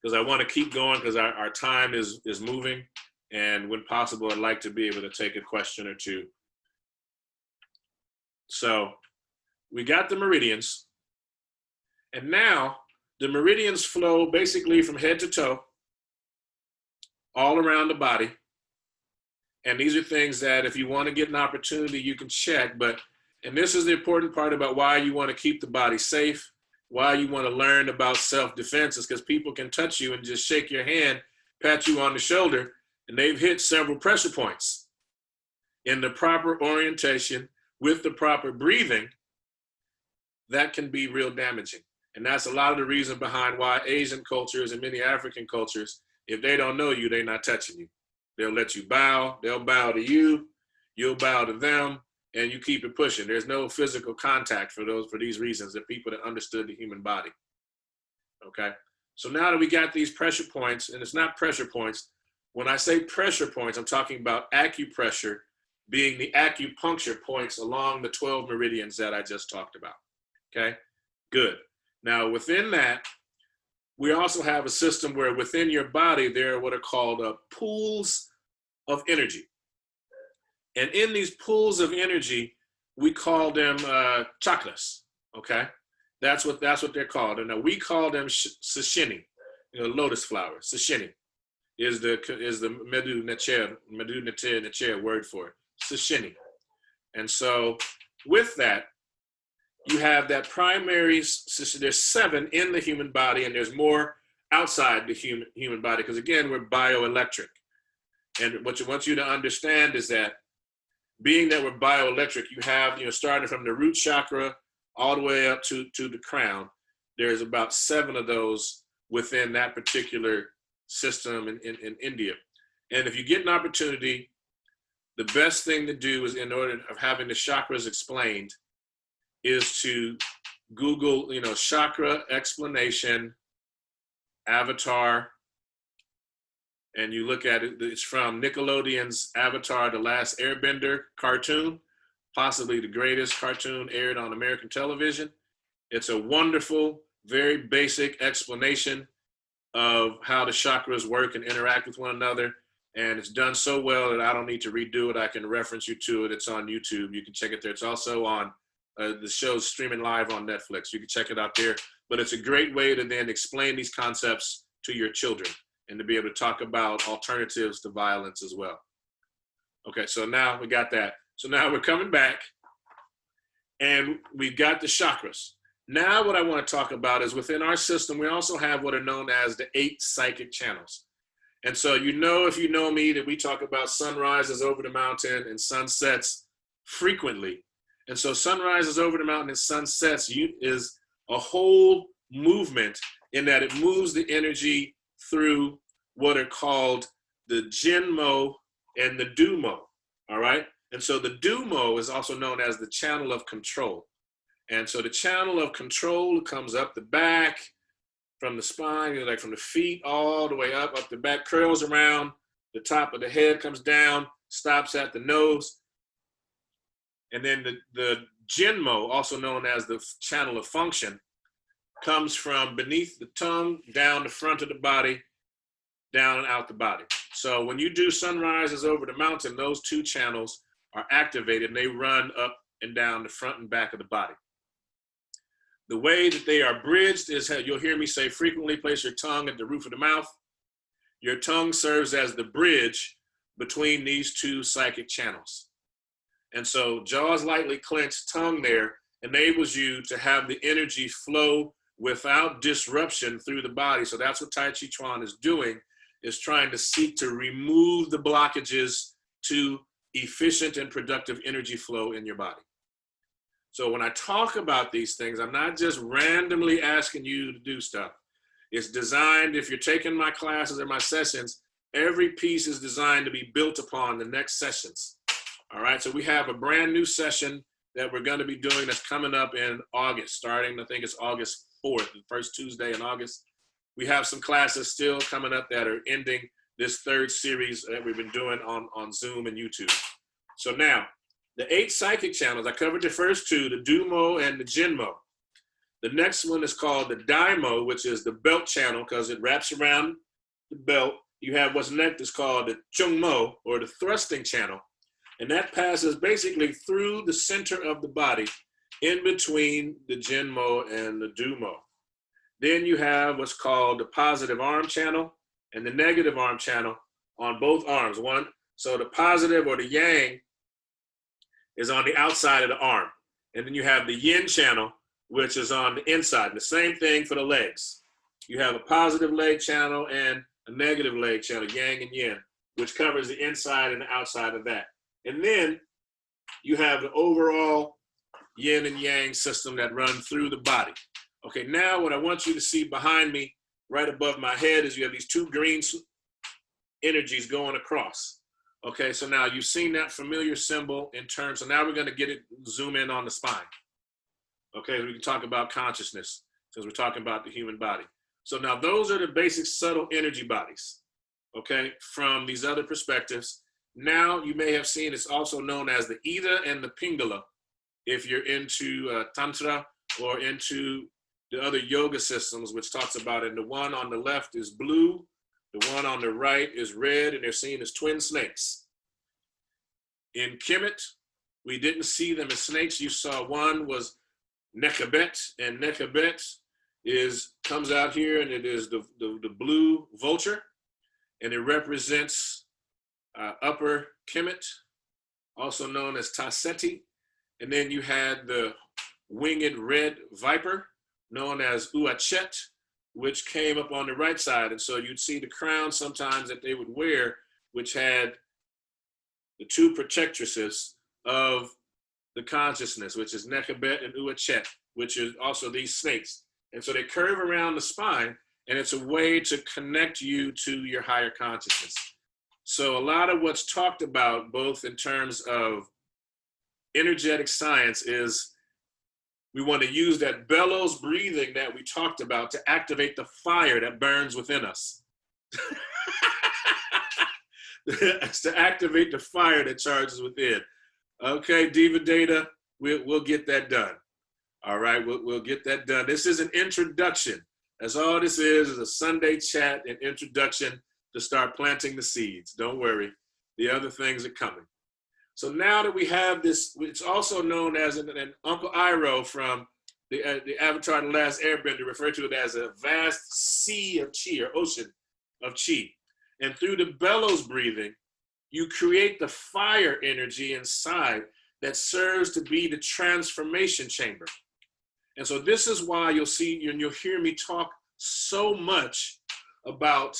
S1: Because I want to keep going, because our time is moving. And when possible, I'd like to be able to take a question or two. So we got the meridians. And now the meridians flow basically from head to toe, all around the body. And these are things that if you want to get an opportunity, you can check. And this is the important part about why you want to keep the body safe, why you want to learn about self-defense, is because people can touch you and just shake your hand, pat you on the shoulder, and they've hit several pressure points. In the proper orientation, with the proper breathing, that can be real damaging. And that's a lot of the reason behind why Asian cultures and many African cultures, if they don't know you, they're not touching you. They'll let you bow, they'll bow to you, you'll bow to them, and you keep it pushing. There's no physical contact for these reasons, the people that understood the human body. Okay, so now that we got these pressure points, and it's not pressure points, when I say pressure points, I'm talking about acupressure being the acupuncture points along the 12 meridians that I just talked about. Okay, good. Now within that, we also have a system where within your body, there are what are called pools of energy. And in these pools of energy, we call them chakras, okay? That's what they're called. And we call them sashini, lotus flower. Sashini is the medu necher word for it, sashini. And so with that, you have that primary, there's 7 in the human body, and there's more outside the human body, because again, we're bioelectric. And what I want you to understand is that being that we're bioelectric, you have, starting from the root chakra all the way up to the crown, there's about 7 of those within that particular system in India. And if you get an opportunity, the best thing to do is, in order of having the chakras explained, is to Google, chakra explanation, Avatar, and you look at it. It's from Nickelodeon's Avatar: The Last Airbender cartoon, possibly the greatest cartoon aired on American television. It's a wonderful, very basic explanation of how the chakras work and interact with one another. And it's done so well that I don't need to redo it. I can reference you to it. It's on YouTube. You can check it there. It's also on the show's streaming live on Netflix. You can check it out there. But it's a great way to then explain these concepts to your children and to be able to talk about alternatives to violence as well. Okay, so now we got that. So now we're coming back and we've got the chakras. Now what I want to talk about is within our system, we also have what are known as the 8 psychic channels. And so if you know me, that we talk about sunrises over the mountain and sunsets frequently. And so sunrises over the mountain and sunsets is a whole movement in that it moves the energy through what are called the Jinmo and the Dumo, all right? And so the Dumo is also known as the channel of control. And so the channel of control comes up the back, from the spine, like from the feet all the way up the back, curls around, the top of the head comes down, stops at the nose. And then the Jinmo, also known as the channel of function, comes from beneath the tongue, down the front of the body, down and out the body. So when you do sunrises over the mountain, those 2 channels are activated and they run up and down the front and back of the body. The way that they are bridged is how you'll hear me say frequently, place your tongue at the roof of the mouth. Your tongue serves as the bridge between these 2 psychic channels. And so jaws lightly clenched, tongue there enables you to have the energy flow without disruption through the body. So that's what Taijiquan is doing, is trying to seek to remove the blockages to efficient and productive energy flow in your body. So when I talk about these things, I'm not just randomly asking you to do stuff. It's designed, if you're taking my classes or my sessions, every piece is designed to be built upon the next sessions. All right, so we have a brand new session that we're going to be doing that's coming up in August, starting, I think it's August 4th, the first Tuesday in August. We have some classes still coming up that are ending this third series that we've been doing on Zoom and YouTube. So now, the 8 psychic channels, I covered the first 2, the Dumo and the Jinmo. The next one is called the Daimo, which is the belt channel because it wraps around the belt. You have what's next is called the Chungmo, or the thrusting channel. And that passes basically through the center of the body in between the Jinmo and the Dumo. Then you have what's called the positive arm channel and the negative arm channel on both arms. So the positive, or the yang, is on the outside of the arm. And then you have the yin channel, which is on the inside. And the same thing for the legs. You have a positive leg channel and a negative leg channel, yang and yin, which covers the inside and the outside of that. And then you have the overall yin and yang system that run through the body. Okay, now what I want you to see behind me, right above my head, is you have these 2 green energies going across. Okay, so now you've seen that familiar symbol in terms, so now we're going to get it, zoom in on the spine. Okay, we can talk about consciousness, since we're talking about the human body. So now those are the basic subtle energy bodies, okay, from these other perspectives. Now you may have seen it's also known as the Ida and the Pingala, if you're into Tantra or into the other yoga systems, which talks about it. And the one on the left is blue, the one on the right is red, and they're seen as twin snakes. In Kemet, we didn't see them as snakes. You saw one was Nekabet, and Nekabet comes out here, and it is the blue vulture, and it represents Upper Kemet, also known as Taseti. And then you had the winged red viper, known as Uachet, which came up on the right side. And so you'd see the crown sometimes that they would wear, which had the 2 protectresses of the consciousness, which is Nekabet and Uachet, which is also these snakes. And so they curve around the spine, and it's a way to connect you to your higher consciousness. So a lot of what's talked about, both in terms of energetic science, is we want to use that bellows breathing that we talked about to activate the fire that burns within us. It's to activate the fire that charges within. Okay, Diva Data, we'll get that done. All right, we'll get that done. This is an introduction. That's all this is a Sunday chat and introduction to start planting the seeds. Don't worry, the other things are coming. So now that we have this, it's also known as an Uncle Iroh from the Avatar The Last Airbender referred to it as a vast sea of chi, or ocean of chi. And through the bellows breathing, you create the fire energy inside that serves to be the transformation chamber. And so this is why you'll see, and you'll hear me talk so much about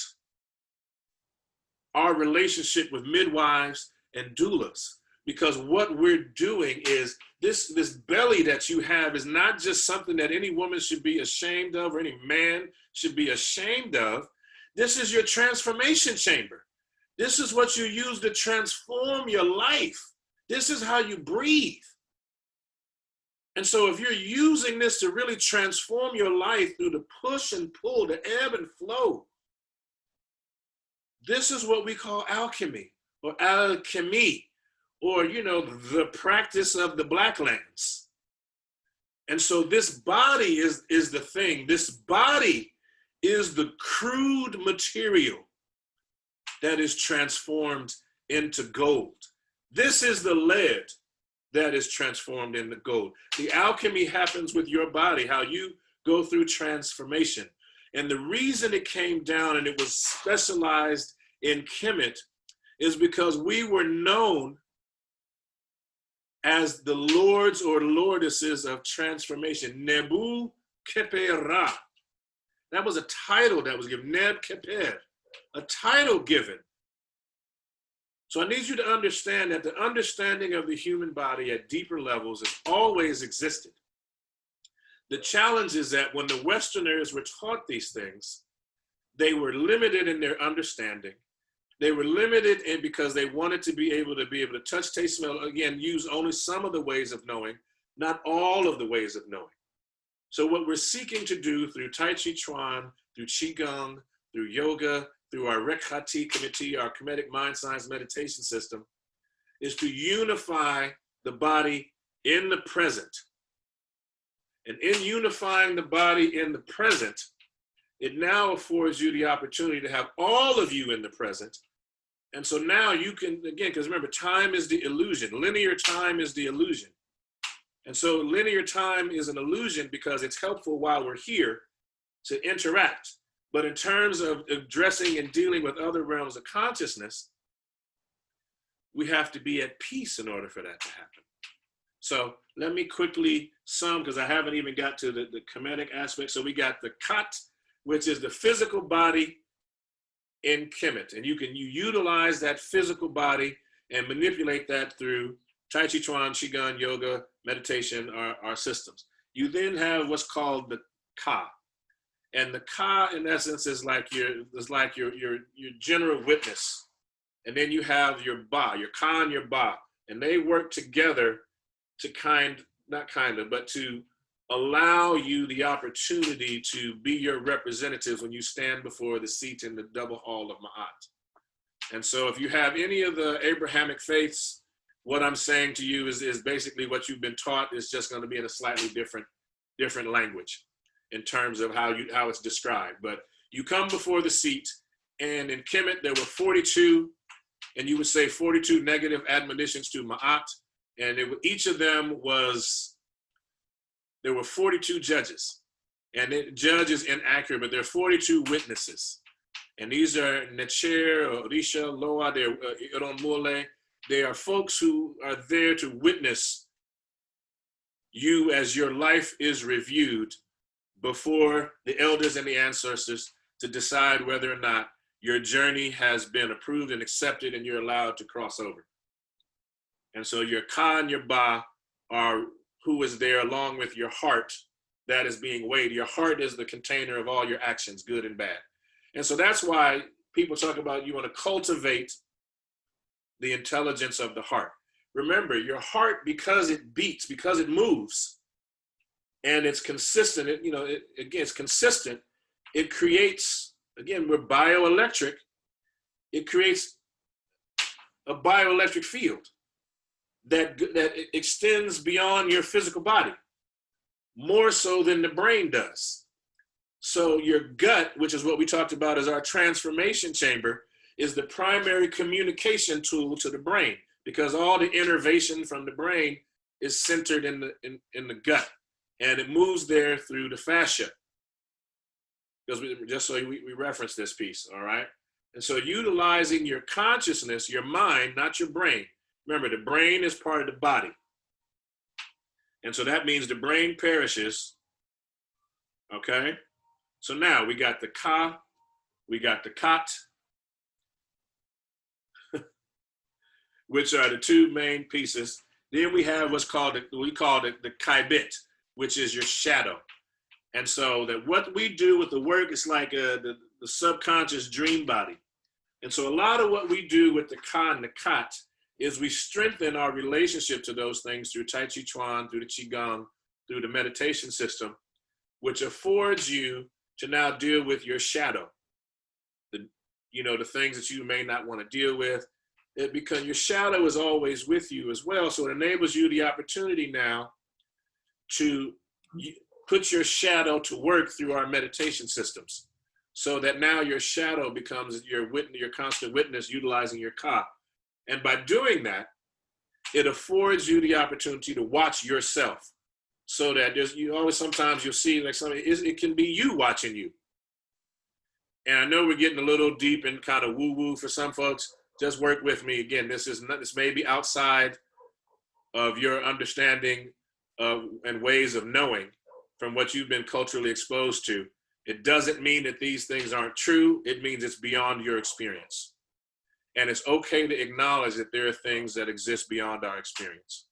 S1: our relationship with midwives and doulas, because what we're doing is this belly that you have is not just something that any woman should be ashamed of or any man should be ashamed of. This is your transformation chamber. This is what you use to transform your life. This is how you breathe. And so if you're using this to really transform your life through the push and pull, the ebb and flow, this is what we call alchemy, or alchemy, or, the practice of the Black lands. And so this body is the thing. This body is the crude material that is transformed into gold. This is the lead that is transformed into gold. The alchemy happens with your body, how you go through transformation. And the reason it came down and it was specialized in Kemet is because we were known as the lords or lordesses of transformation. Nebu Keperah. That was a title that was given. Neb Keper, a title given. So I need you to understand that the understanding of the human body at deeper levels has always existed. The challenge is that when the Westerners were taught these things, they were limited in their understanding. They were limited in because they wanted to be able to touch, taste, smell, again, use only some of the ways of knowing, not all of the ways of knowing. So what we're seeking to do through Taijiquan, through Qigong, through yoga, through our Rekhati committee, our Kemetic mind science meditation system, is to unify the body in the present. And in unifying the body in the present, it now affords you the opportunity to have all of you in the present. And so now you can, again, because remember, time is the illusion. Linear time is the illusion. And so linear time is an illusion because it's helpful while we're here to interact. But in terms of addressing and dealing with other realms of consciousness, we have to be at peace in order for that to happen. So let me quickly sum, because I haven't even got to the Kemetic aspect. So we got the Kat, which is the physical body in Kemet. And you utilize that physical body and manipulate that through Taijiquan, Qigong, yoga, meditation, our systems. You then have what's called the Ka. And the Ka, in essence, is like your general witness. And then you have your Ba, your Ka and your Ba. And they work together to to allow you the opportunity to be your representatives when you stand before the seat in the double hall of Ma'at. And so if you have any of the Abrahamic faiths, what I'm saying to you is basically what you've been taught is just going to be in a slightly different language in terms of how it's described. But you come before the seat, and in Kemet there were 42, and you would say 42 negative admonitions to Ma'at, and each of them there were 42 judges, and judge is inaccurate, but there are 42 witnesses. And these are Necher, Orisha, Loa, they're Iron Mole. They are folks who are there to witness you as your life is reviewed before the elders and the ancestors to decide whether or not your journey has been approved and accepted and you're allowed to cross over. And so your Ka and your Ba are who is there along with your heart that is being weighed. Your heart is the container of all your actions, good and bad. And so that's why people talk about you want to cultivate the intelligence of the heart. Remember, your heart, because it beats, because it moves, and it's consistent, it's consistent, it creates, again, we're bioelectric, it creates a bioelectric field that extends beyond your physical body, more so than the brain does. So your gut, which is what we talked about as our transformation chamber, is the primary communication tool to the brain, because all the innervation from the brain is centered in the gut, and it moves there through the fascia. Because we reference this piece, all right? And so utilizing your consciousness, your mind, not your brain. Remember, the brain is part of the body. And so that means the brain perishes, okay? So now we got the Ka, we got the Kat, which are the two main pieces. Then we have what's called, we call it the Kaibit, which is your shadow. And so that what we do with the work is like the subconscious dream body. And so a lot of what we do with the Ka and the Kat is we strengthen our relationship to those things through Taijiquan, through the Qigong, through the meditation system, which affords you to now deal with your shadow. The things that you may not want to deal with, because your shadow is always with you as well. So it enables you the opportunity now to put your shadow to work through our meditation systems, so that now your shadow becomes your constant witness, utilizing your Ka. And by doing that, it affords you the opportunity to watch yourself, so that sometimes you'll see like something, it can be you watching you. And I know we're getting a little deep and kind of woo-woo for some folks. Just work with me. Again, this may be outside of your understanding of and ways of knowing from what you've been culturally exposed to, it doesn't mean that these things aren't true. It means it's beyond your experience. And it's okay to acknowledge that there are things that exist beyond our experience.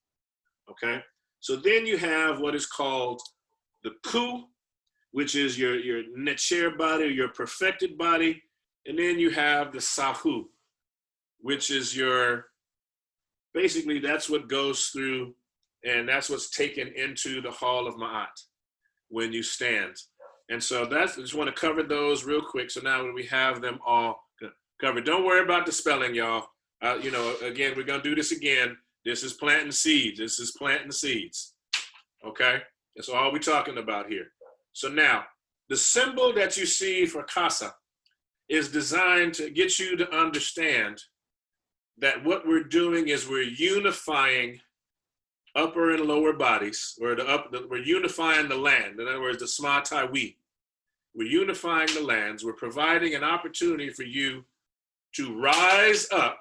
S1: Okay? So then you have what is called the Ku, which is your Necher body, your perfected body. And then you have the Sahu, which is your, basically that's what goes through and that's what's taken into the Hall of Ma'at when you stand. And so that's, I just want to cover those real quick. So now we have them all covered. Don't worry about the spelling, y'all. You know, again, we're going to do this again. This is planting seeds. This is planting seeds. Okay? That's all we're talking about here. So now, the symbol that you see for KhASA is designed to get you to understand that what we're doing is we're unifying upper and lower bodies, or we're unifying the land. In other words, the Sma Taiwi. We're unifying the lands. We're providing an opportunity for you to rise up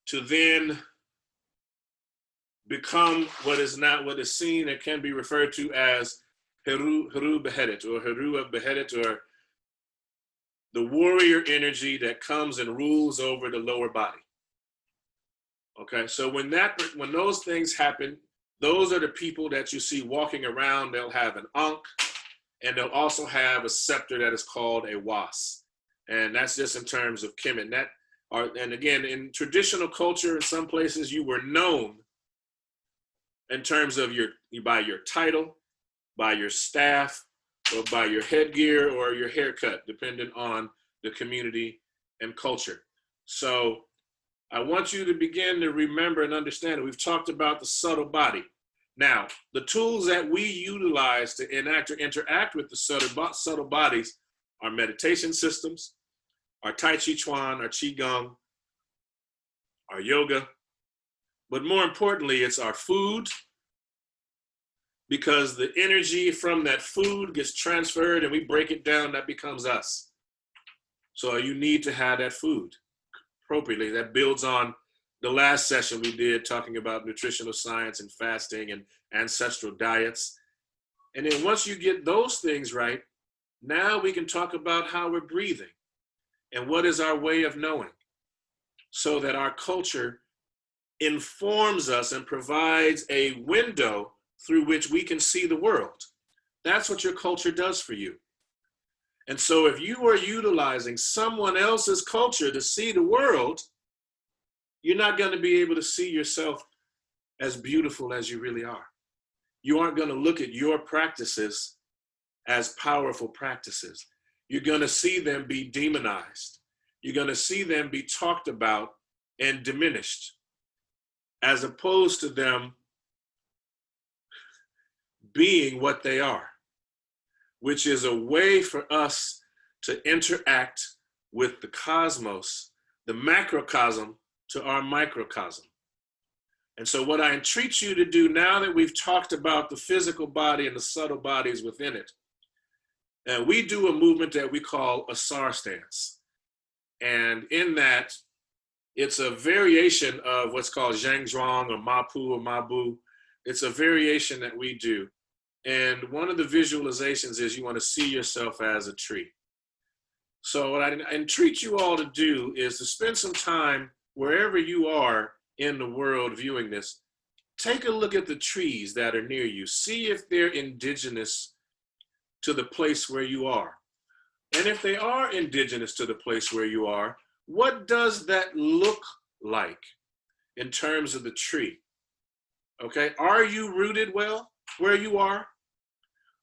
S1: to then become what is seen and can be referred to as Heru Beheaded, or Heru Beheaded, or the warrior energy that comes and rules over the lower body. Okay, so when those things happen, those are the people that you see walking around. They'll have an Ankh, and they'll also have a scepter that is called a Was. And that's just in terms of Kemet. And again, in traditional culture, in some places, you were known in terms of by your title, by your staff, or by your headgear or your haircut, depending on the community and culture. So I want you to begin to remember and understand that we've talked about the subtle body. Now, the tools that we utilize to enact or interact with the subtle bodies are meditation systems, our Taijiquan, our Qigong, our yoga, but more importantly, it's our food, because the energy from that food gets transferred and we break it down, that becomes us. So you need to have that food appropriately. That builds on the last session we did talking about nutritional science and fasting and ancestral diets. And then once you get those things right, now we can talk about how we're breathing and what is our way of knowing, so that our culture informs us and provides a window through which we can see the world. That's what your culture does for you. And so if you are utilizing someone else's culture to see the world, you're not going to be able to see yourself as beautiful as you really are. You aren't going to look at your practices as powerful practices. You're going to see them be demonized. You're going to see them be talked about and diminished, as opposed to them being what they are, which is a way for us to interact with the cosmos, the macrocosm to our microcosm. And so what I entreat you to do, now that we've talked about the physical body and the subtle bodies within it, and we do a movement that we call a SAR stance. And in that, it's a variation of what's called Zhang Zhuang or Mapu or Mabu. It's a variation that we do. And one of the visualizations is you want to see yourself as a tree. So what I entreat you all to do is to spend some time wherever you are in the world viewing this. Take a look at the trees that are near you. See if they're indigenous to the place where you are. And if they are indigenous to the place where you are, what does that look like in terms of the tree? Okay, are you rooted well where you are?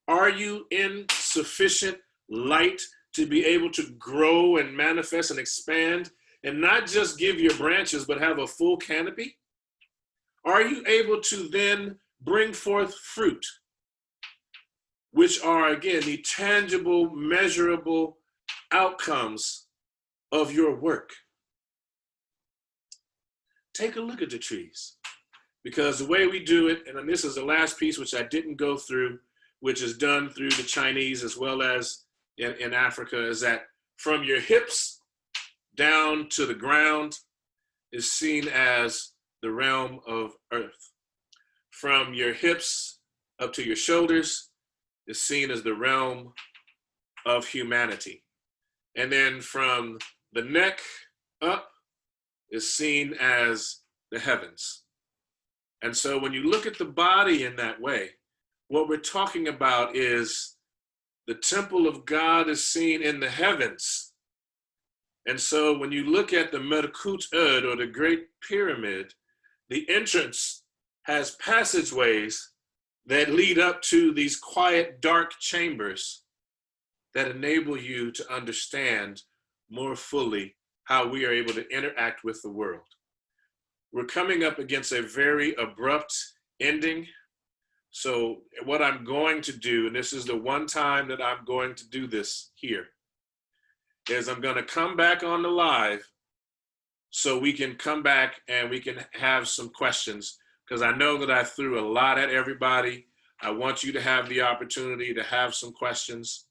S1: Are you in sufficient light to be able to grow and manifest and expand and not just give your branches, but have a full canopy? Are you able to then bring forth fruit, which are, again, the tangible, measurable outcomes of your work? Take a look at the trees, because the way we do it, and this is the last piece which I didn't go through, which is done through the Chinese as well as in Africa, is that from your hips down to the ground, is seen as the realm of earth. From your hips up to your shoulders is seen as the realm of humanity. And then from the neck up is seen as the heavens. And so when you look at the body in that way, what we're talking about is the temple of God is seen in the heavens. And so when you look at the Merkut Erd, or the Great Pyramid, the entrance has passageways that lead up to these quiet, dark chambers that enable you to understand more fully how we are able to interact with the world. We're coming up against a very abrupt ending. So what I'm going to do, and this is the one time that I'm going to do this here, is I'm going to come back on the live so we can come back and we can have some questions, because I know that I threw a lot at everybody. I want you to have the opportunity to have some questions.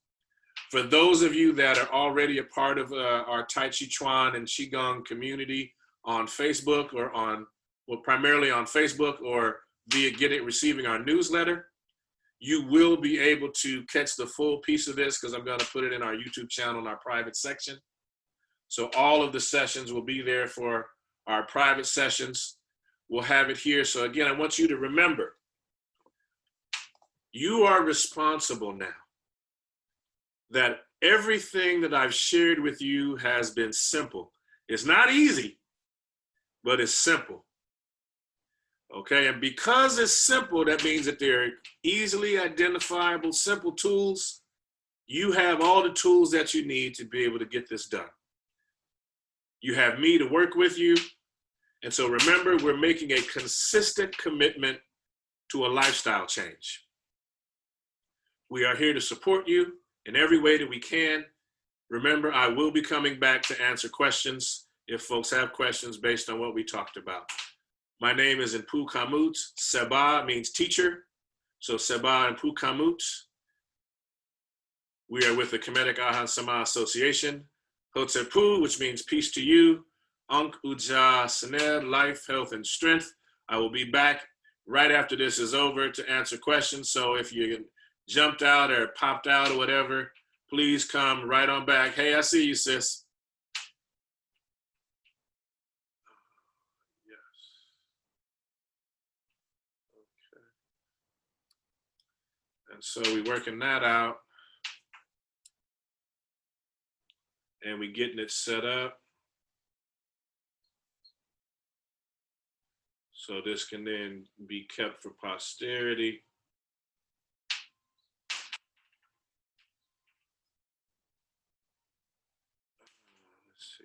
S1: For those of you that are already a part of our Taijiquan and Qigong community on Facebook, or primarily on Facebook, or via receiving our newsletter, you will be able to catch the full piece of this, because I'm going to put it in our YouTube channel in our private section. So all of the sessions will be there for our private sessions. We'll have it here. So again, I want you to remember, you are responsible now. That everything that I've shared with you has been simple. It's not easy, but it's simple. Okay, and because it's simple, that means that they're easily identifiable, simple tools. You have all the tools that you need to be able to get this done. You have me to work with you. And so remember, we're making a consistent commitment to a lifestyle change. We are here to support you in every way that we can. Remember, I will be coming back to answer questions if folks have questions based on what we talked about. My name is Inpu Ka Mut. Seba means teacher. So Seba Inpu Ka Mut. We are with the Kemetic Ahan Sama Association. Hotsepu, which means peace to you. Ankh Uja Sener, life, health, and strength. I will be back right after this is over to answer questions. So if you jumped out or popped out or whatever, please come right on back. Hey, I see you, sis. And so we're working that out, and we're getting it set up so this can then be kept for posterity. Let's see.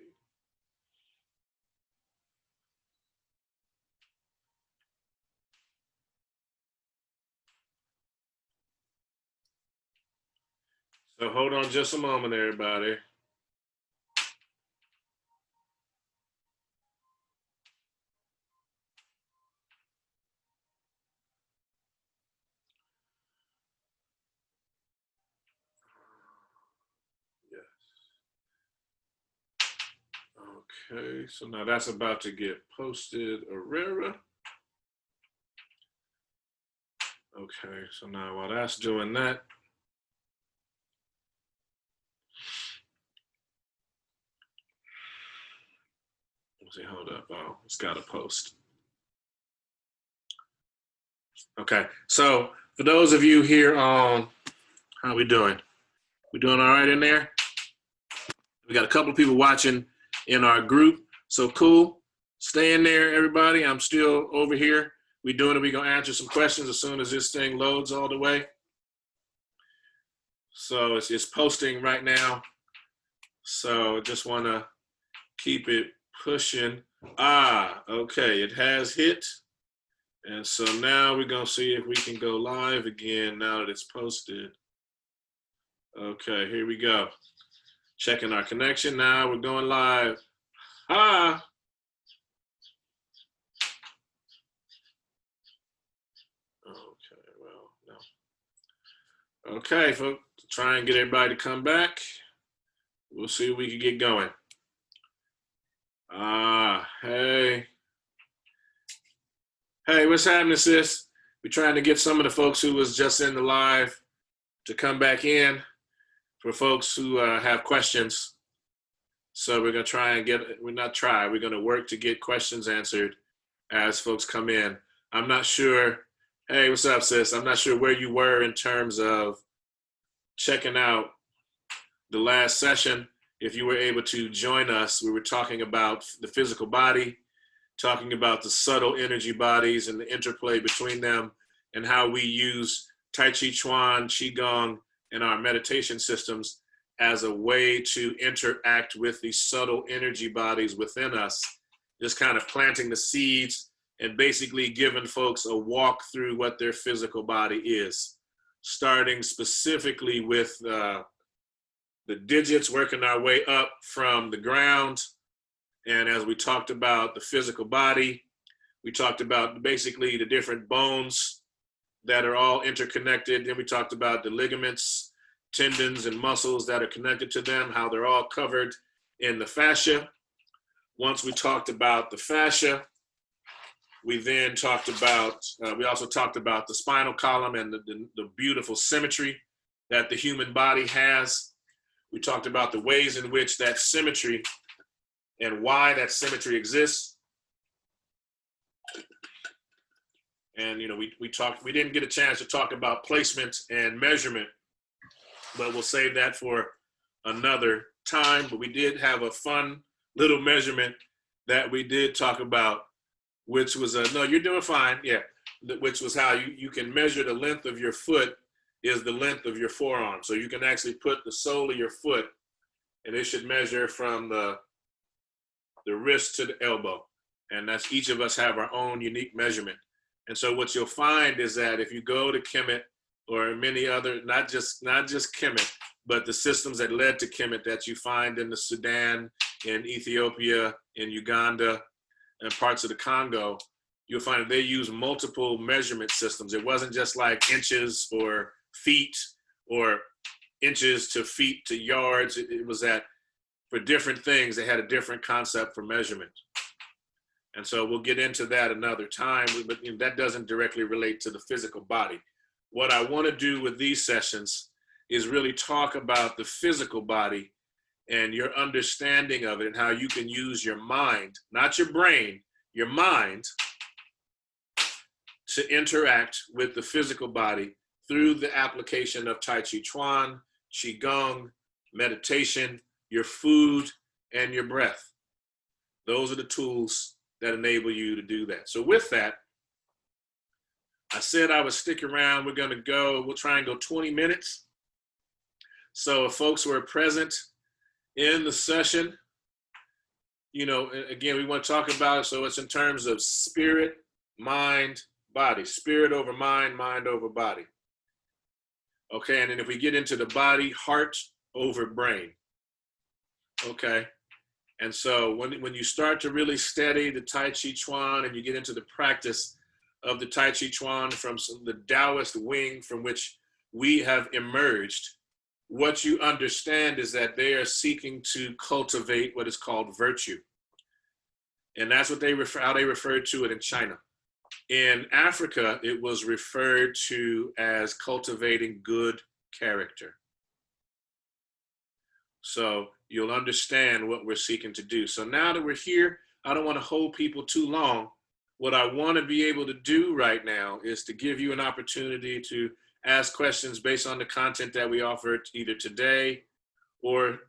S1: So hold on just a moment, everybody. Okay, so now that's about to get posted, Aurora. Okay, so now while that's doing that, let's see, hold up, oh, it's got to post. Okay, so for those of you here on, how we doing? We doing all right in there? We got a couple of people watching in our group, so cool. Stay in there, everybody. I'm still over here. We're doing it. We're going to answer some questions as soon as this thing loads all the way. So it's posting right now. So just want to keep it pushing. Okay, it has hit. And so now we're going to see if we can go live again now that it's posted. Okay, here we go. Checking our connection now. We're going live. Okay, well, no. Okay, folks, try and get everybody to come back. We'll see if we can get going. Hey. Hey, what's happening, sis? We're trying to get some of the folks who was just in the live to come back in for folks who have questions. So we're going to try and we're going to work to get questions answered as folks come in. I'm not sure. Hey, what's up, sis? I'm not sure where you were in terms of checking out the last session. If you were able to join us, we were talking about the physical body, talking about the subtle energy bodies and the interplay between them, and how we use Taijiquan, Qigong, and our meditation systems as a way to interact with these subtle energy bodies within us, just kind of planting the seeds and basically giving folks a walk through what their physical body is, starting specifically with the digits, working our way up from the ground. And as we talked about the physical body, we talked about basically the different bones that are all interconnected. Then we talked about the ligaments, tendons, and muscles that are connected to them, how they're all covered in the fascia. Once we talked about the fascia, we then talked about, we also talked about the spinal column and the beautiful symmetry that the human body has. We talked about the ways in which that symmetry and why that symmetry exists. And we didn't get a chance to talk about placement and measurement, but we'll save that for another time. But we did have a fun little measurement that we did talk about, which was no, you're doing fine, yeah. Which was how you can measure the length of your foot is the length of your forearm. So you can actually put the sole of your foot, and it should measure from the wrist to the elbow. And that's, each of us have our own unique measurement. And so what you'll find is that if you go to Kemet or many other, not just Kemet, but the systems that led to Kemet that you find in the Sudan, in Ethiopia, in Uganda, and parts of the Congo, you'll find that they use multiple measurement systems. It wasn't just like inches or feet or inches to feet to yards. It was that for different things, they had a different concept for measurement. And so we'll get into that another time, but that doesn't directly relate to the physical body. What I want to do with these sessions is really talk about the physical body and your understanding of it, and how you can use your mind, not your brain, your mind, to interact with the physical body through the application of Taijiquan, Qigong, meditation, your food, and your breath. Those are the tools that enable you to do that. So with that, I said I would stick around. We'll try and go 20 minutes. So if folks were present in the session, again, we want to talk about it. So it's in terms of spirit, mind, body, spirit over mind, mind over body. Okay, and then if we get into the body, heart over brain. Okay, and so when you start to really study the Taijiquan and you get into the practice of the Taijiquan from the Taoist wing from which we have emerged, what you understand is that they are seeking to cultivate what is called virtue. And that's what how they referred to it in China. In Africa, it was referred to as cultivating good character. So you'll understand what we're seeking to do. So now that we're here, I don't want to hold people too long. What I want to be able to do right now is to give you an opportunity to ask questions based on the content that we offered either today or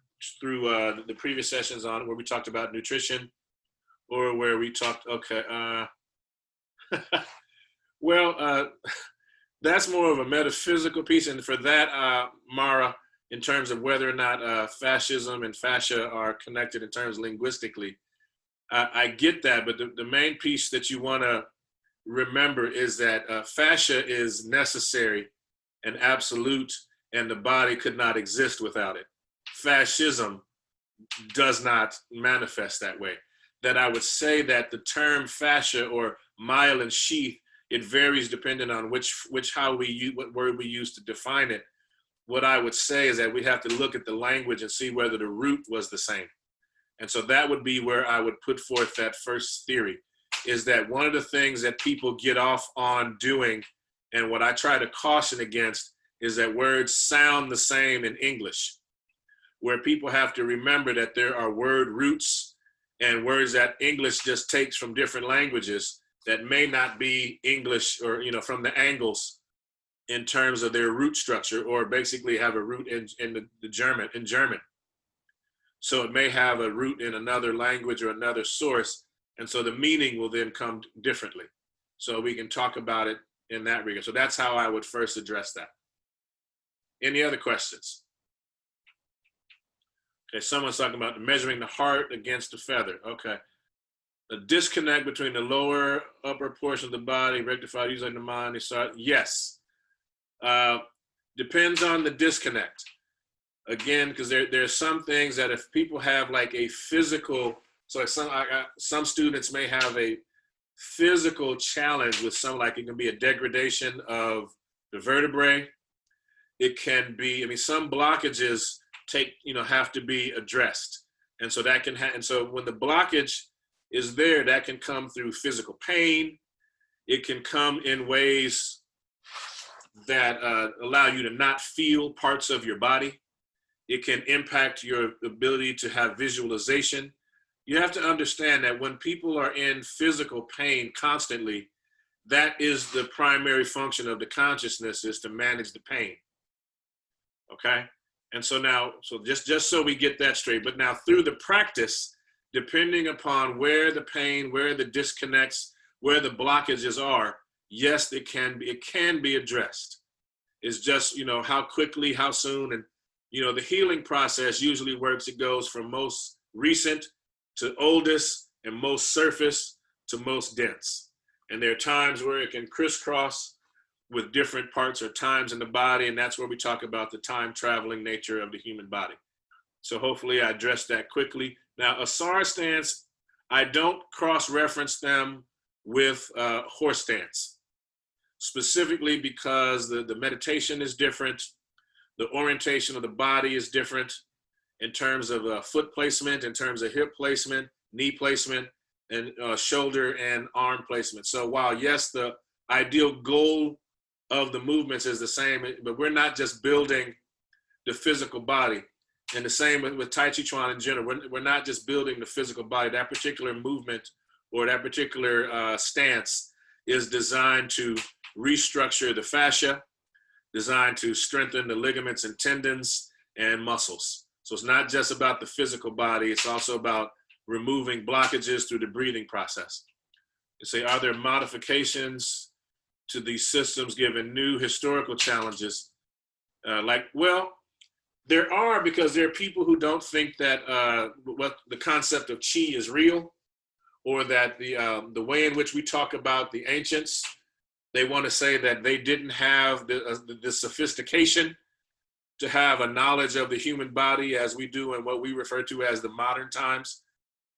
S1: through the previous sessions on where we talked about nutrition, or where we talked, well, that's more of a metaphysical piece. And for that, Mara, in terms of whether or not fascism and fascia are connected in terms linguistically, I get that. But the main piece that you want to remember is that fascia is necessary and absolute, and the body could not exist without it. Fascism does not manifest that way. That I would say that the term fascia or myelin sheath, it varies depending on what word we use to define it. What I would say is that we have to look at the language and see whether the root was the same. And so that would be where I would put forth that first theory, is that one of the things that people get off on doing, and what I try to caution against, is that words sound the same in English, where people have to remember that there are word roots and words that English just takes from different languages that may not be English, or, from the Angles in terms of their root structure, or basically have a root in German. So it may have a root in another language or another source. And so the meaning will then come differently. So we can talk about it in that regard. So that's how I would first address that. Any other questions? Okay, someone's talking about measuring the heart against the feather. Okay. A disconnect between the lower, upper portion of the body, rectified using the mind. Yes. Depends on the disconnect. Again, because there are some things that if people have like a physical, so some students may have a physical challenge with it can be a degradation of the vertebrae. It can be, some blockages have to be addressed. And so that can and so when the blockage is there, that can come through physical pain. It can come in ways that allow you to not feel parts of your body. It can impact your ability to have visualization. You have to understand that when people are in physical pain constantly, that is the primary function of the consciousness, is to manage the pain. Okay? And so now, just so we get that straight, but now through the practice, depending upon where the pain, where the disconnects, where the blockages are, yes, it can be addressed. It's just, how quickly, how soon, and the healing process usually works. It goes from most recent to oldest, and most surface to most dense. And there are times where it can crisscross with different parts or times in the body, and that's where we talk about the time-traveling nature of the human body. So hopefully I addressed that quickly. Now, Asara stance, I don't cross-reference them with horse stance, specifically because the meditation is different. The orientation of the body is different in terms of foot placement, in terms of hip placement, knee placement, and shoulder and arm placement. So while, yes, the ideal goal of the movements is the same, but we're not just building the physical body. And the same with Taijiquan in general. We're not just building the physical body. That particular movement or that particular stance is designed to restructure the fascia, designed to strengthen the ligaments and tendons and muscles. So it's not just about the physical body, it's also about removing blockages through the breathing process. You say, are there modifications to these systems given new historical challenges? Well, there are, because there are people who don't think that what the concept of qi is real, or that the way in which we talk about the ancients, they want to say that they didn't have the sophistication to have a knowledge of the human body as we do in what we refer to as the modern times,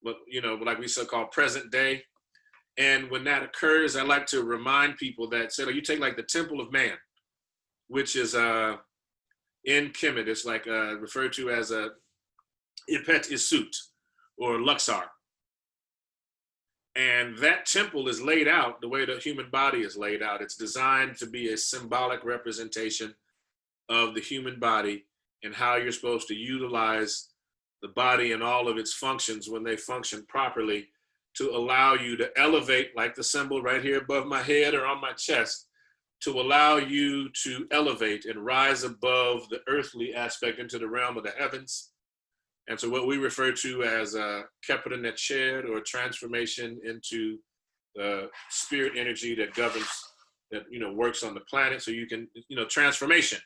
S1: but like we so-called present day. And when that occurs, I like to remind people that, you take like the Temple of Man, which is in Kemet, it's like referred to as a Ipet Isut or Luxor. And that temple is laid out the way the human body is laid out. It's designed to be a symbolic representation of the human body and how you're supposed to utilize the body and all of its functions when they function properly to allow you to elevate, like the symbol right here above my head or on my chest, to allow you to elevate and rise above the earthly aspect into the realm of the heavens. And so what we refer to as Kepra Netched, or transformation into the spirit energy that governs, that works on the planet. So you can, transformation.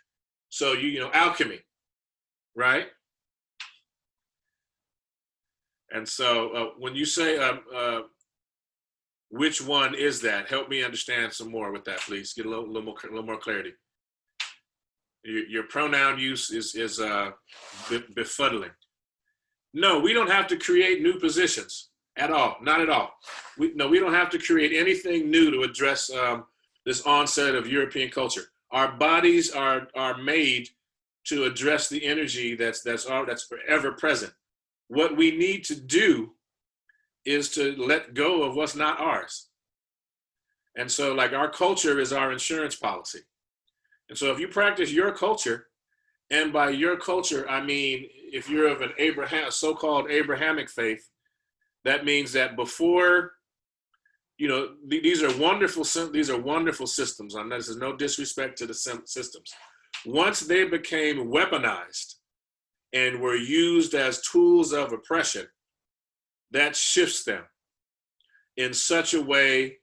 S1: So alchemy, right? And so when you say, which one is that? Help me understand some more with that, please. Get a little more clarity. Your pronoun use is befuddling. No, we don't have to create new positions at all. Not at all. We don't have to create anything new to address this onset of European culture. Our bodies are made to address the energy that's forever present. what we need to do is to let go of what's not ours. And so like our culture is our insurance policy. And so if you practice your culture, and by your culture, I mean, if you're of an so-called Abrahamic faith, that means that before, these are wonderful systems. This is no disrespect to the systems. Once they became weaponized and were used as tools of oppression, that shifts them in such a way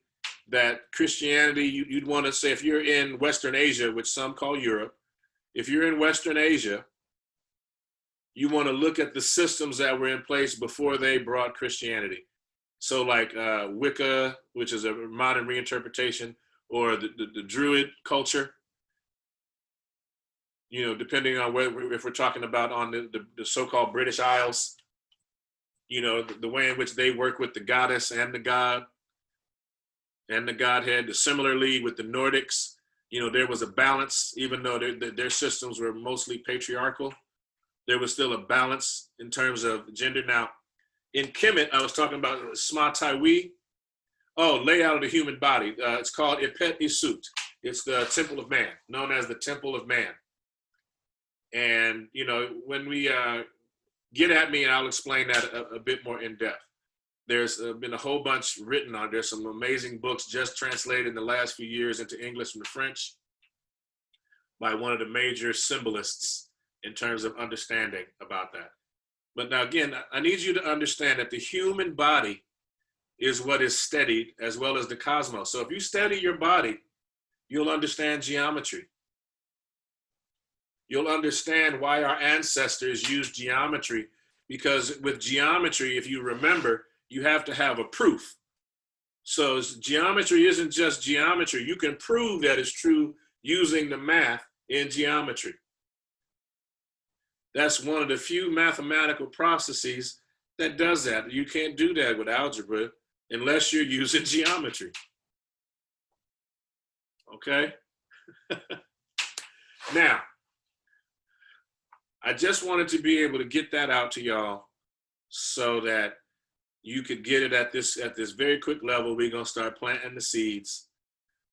S1: that Christianity, you'd want to say, if you're in Western Asia, which some call Europe, if you're in Western Asia, you want to look at the systems that were in place before they brought Christianity. So like Wicca, which is a modern reinterpretation, or the Druid culture, depending on if we're talking about on the so-called British Isles, the way in which they work with the goddess and the god and the Godhead. Similarly with the Nordics, there was a balance, even though their systems were mostly patriarchal, there was still a balance in terms of gender. Now, in Kemet, I was talking about Sma Taiwi. Layout of the human body. It's called Ipet Isut. It's the temple of man, known as the temple of man. And, when we get at me, and I'll explain that a bit more in depth. There's been a whole bunch written on. There's some amazing books just translated in the last few years into English from the French by one of the major symbolists in terms of understanding about that. But now again, I need you to understand that the human body is what is studied as well as the cosmos. So if you study your body, you'll understand geometry. You'll understand why our ancestors used geometry, because with geometry, if you remember, you have to have a proof. So geometry isn't just geometry. You can prove that it's true using the math in geometry. That's one of the few mathematical processes that does that. You can't do that with algebra unless you're using geometry. Okay? Now, I just wanted to be able to get that out to y'all so that you could get it at this very quick level. We're going to start planting the seeds,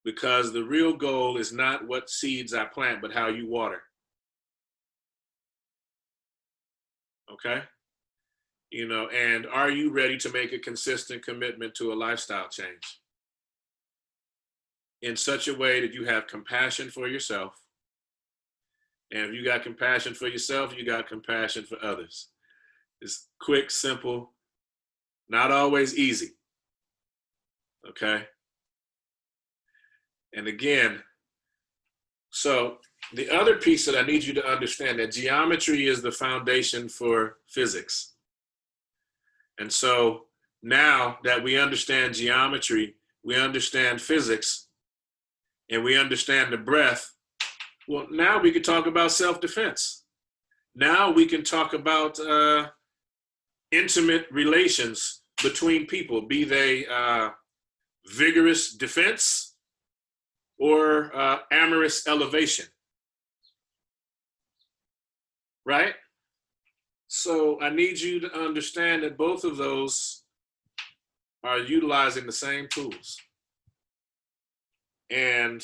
S1: because the real goal is not what seeds I plant, but how you water. Okay? And are you ready to make a consistent commitment to a lifestyle change in such a way that you have compassion for yourself? And if you got compassion for yourself, you got compassion for others. It's quick, simple, not always easy. Okay? And again, so the other piece that I need you to understand, that geometry is the foundation for physics. And so now that we understand geometry, we understand physics, and we understand the breath, well, now we can talk about self-defense. Now we can talk about intimate relations between people, be they vigorous defense or amorous elevation, right? So I need you to understand that both of those are utilizing the same tools. And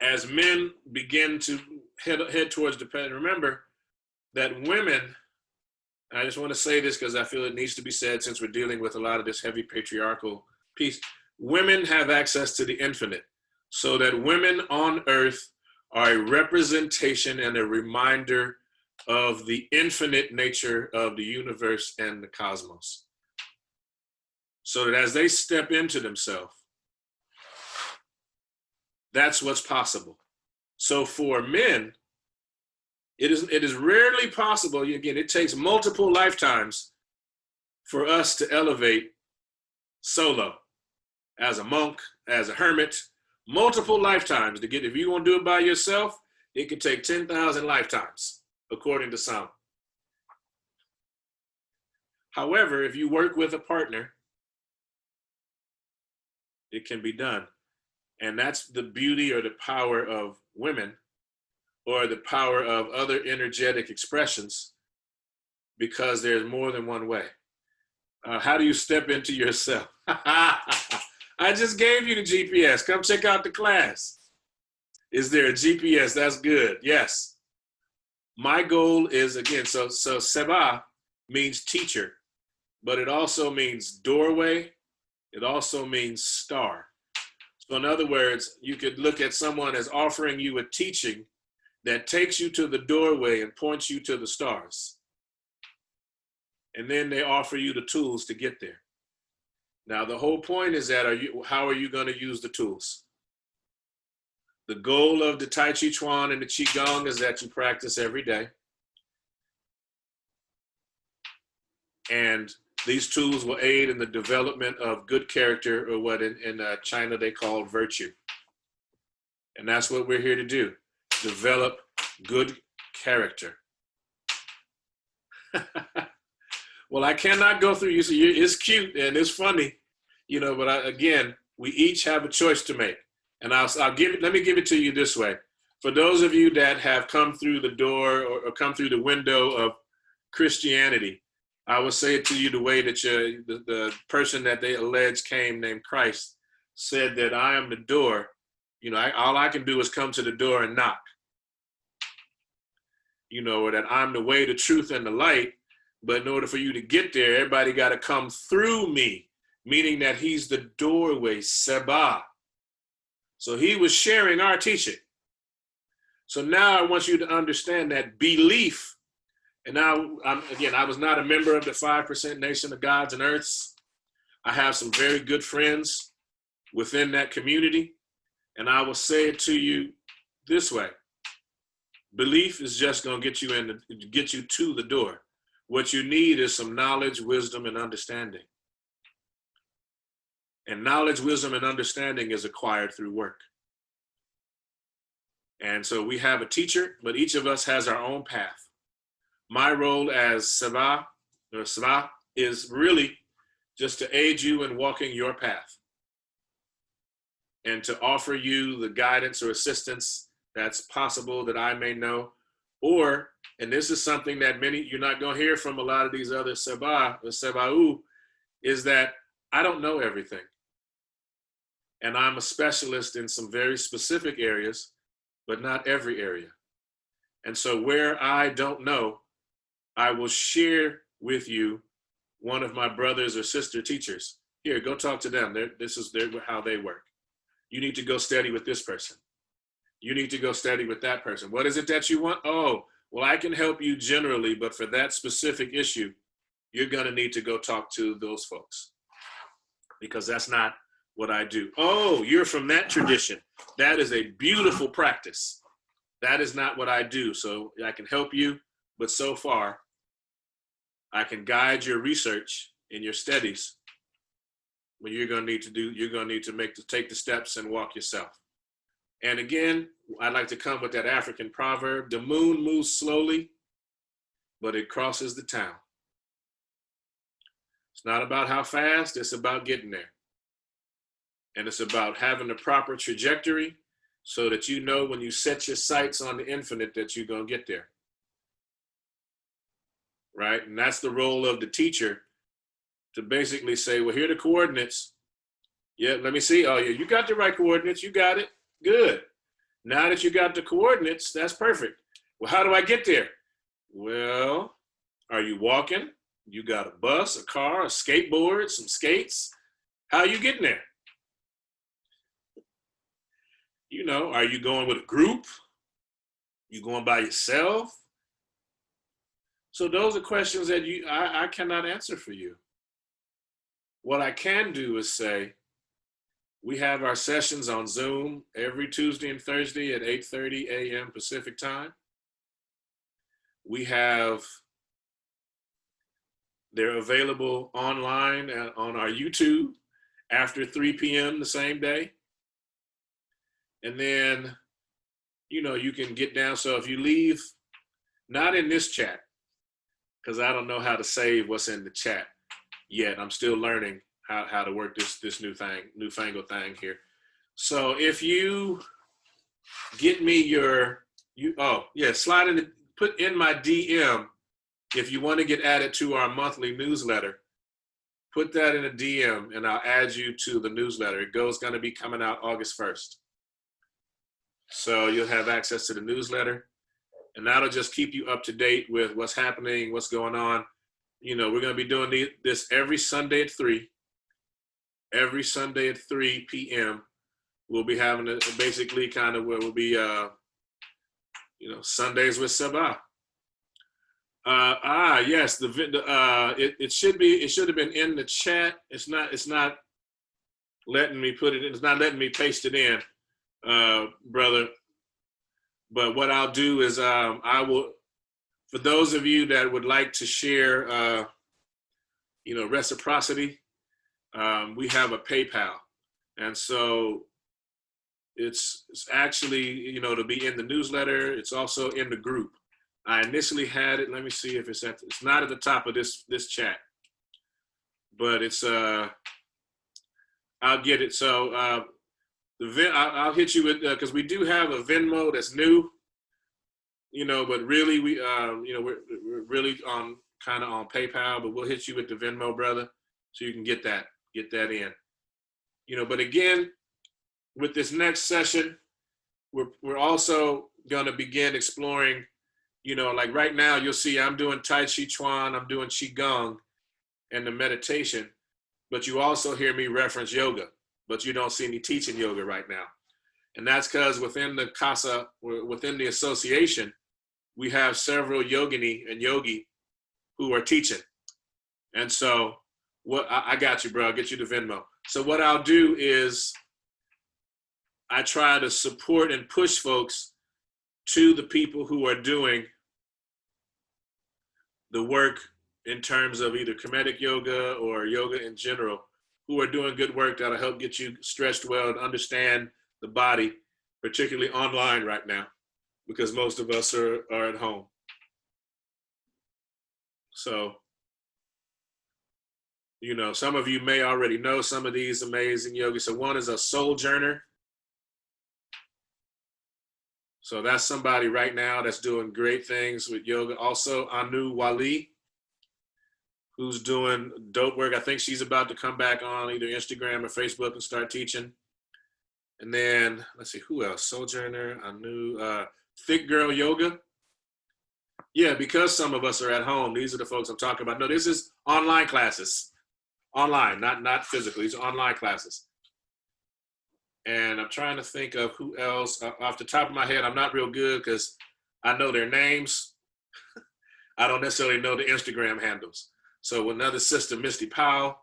S1: as men begin to head towards dependence, remember that women, and I just want to say this because I feel it needs to be said since we're dealing with a lot of this heavy patriarchal piece, women have access to the infinite, so that women on earth are a representation and a reminder of the infinite nature of the universe and the cosmos. So that as they step into themselves, that's what's possible. So for men, it is rarely possible. Again, it takes multiple lifetimes for us to elevate solo, as a monk, as a hermit, multiple lifetimes to get. If you're going to do it by yourself, it could take 10,000 lifetimes, according to some. However, if you work with a partner, it can be done. And that's the beauty or the power of women, or the power of other energetic expressions, because there's more than one way. How do you step into yourself? I just gave you the GPS. Come check out the class. Is there a GPS? That's good. Yes. My goal is, again, so Seba means teacher, but it also means doorway. It also means star. So in other words, you could look at someone as offering you a teaching that takes you to the doorway and points you to the stars. And then they offer you the tools to get there. Now, the whole point is that how are you going to use the tools? The goal of the Taijiquan and the Qigong is that you practice every day. And these tools will aid in the development of good character, or what in China they call virtue. And that's what we're here to do, develop good character. Well, I cannot go through you. So it's cute and it's funny, but again, we each have a choice to make. And let me give it to you this way. For those of you that have come through the door or come through the window of Christianity, I will say it to you the way that the person that they allege came, named Christ, said that I am the door. All I can do is come to the door and knock. Or that I'm the way, the truth, and the light. But in order for you to get there, everybody got to come through me, meaning that he's the doorway, Seba. So he was sharing our teaching. So now I want you to understand that belief. And now, I was not a member of the 5% Nation of Gods and Earths. I have some very good friends within that community. And I will say it to you this way. Belief is just going to get you to the door. What you need is some knowledge, wisdom, and understanding. And knowledge, wisdom, and understanding is acquired through work. And so we have a teacher, but each of us has our own path. My role as Seba is really just to aid you in walking your path and to offer you the guidance or assistance that's possible that I may know. Or, and this is something that you're not going to hear from a lot of these other Seba or Seba'u, is that I don't know everything. And I'm a specialist in some very specific areas, but not every area. And so where I don't know, I will share with you one of my brothers or sister teachers. Here, go talk to them. This is how they work. You need to go study with this person. You need to go study with that person. What is it that you want? Oh, well, I can help you generally, but for that specific issue, you're going to need to go talk to those folks, because that's not what I do. Oh, you're from that tradition. That is a beautiful practice. That is not what I do. So I can help you, but so far, I can guide your research in your studies. What you're going to need to do, you're going to need to take the steps and walk yourself. And again, I like to come with that African proverb: the moon moves slowly, but it crosses the town. It's not about how fast, it's about getting there. And it's about having the proper trajectory so that you know when you set your sights on the infinite that you're going to get there. Right? And that's the role of the teacher, to basically say, well, here are the coordinates. Yeah, let me see. Oh, yeah, you got the right coordinates. You got it. Good. Now that you got the coordinates, that's perfect. Well, how do I get there? Well, are you walking? You got a bus, a car, a skateboard, some skates? How are you getting there? Are you going with a group? You going by yourself? So those are questions that I cannot answer for you. What I can do is say, we have our sessions on Zoom every Tuesday and Thursday at 8:30 a.m. Pacific time. They're available online on our YouTube after 3 p.m. the same day. And then, you can get down. So if you leave, not in this chat, because I don't know how to save what's in the chat yet. I'm still learning how to work this newfangled thing here. So if you get me slide in, put in my DM if you want to get added to our monthly newsletter, put that in a DM and I'll add you to the newsletter. It's going to be coming out August 1st. So you'll have access to the newsletter, and that'll just keep you up to date with what's happening, what's going on. You know, we're going to be doing this every Sunday at 3. Every Sunday at 3 p.m. We'll be having a basically kind of where we'll be, Sundays with Seba. Yes, it should have been in the chat. It's not letting me put it in. It's not letting me paste it in, brother. But what I'll do is I will, for those of you that would like to share, reciprocity, we have a PayPal, and so it's actually, to be in the newsletter. It's also in the group. I initially had it. Let me see if it's it's not at the top of this chat, but it's I'll get it. So I'll hit you with, because we do have a Venmo that's new, but really we're really on kind of on PayPal, but we'll hit you with the Venmo, brother, so you can get that in. But again, with this next session, we're also going to begin exploring, like right now you'll see I'm doing Taijiquan, I'm doing Qigong and the meditation, but you also hear me reference yoga, but you don't see me teaching yoga right now. And that's because within the KhASA, within the association, we have several yogini and yogi who are teaching. And so I got you, bro. I'll get you the Venmo. So what I'll do is I try to support and push folks to the people who are doing the work in terms of either Kemetic yoga or yoga in general, who are doing good work that'll help get you stretched well and understand the body, particularly online right now, because most of us are at home. So, some of you may already know some of these amazing yogis. So one is a sojourner. So that's somebody right now that's doing great things with yoga. Also, Anu Wali, who's doing dope work. I think she's about to come back on either Instagram or Facebook and start teaching. And then, let's see, who else? Sojourner, Anu, Thick Girl Yoga. Yeah, because some of us are at home, these are the folks I'm talking about. No, this is online classes. Online, not physically. These are online classes. And I'm trying to think of who else. Off the top of my head, I'm not real good because I know their names. I don't necessarily know the Instagram handles. So another sister, Misty Powell,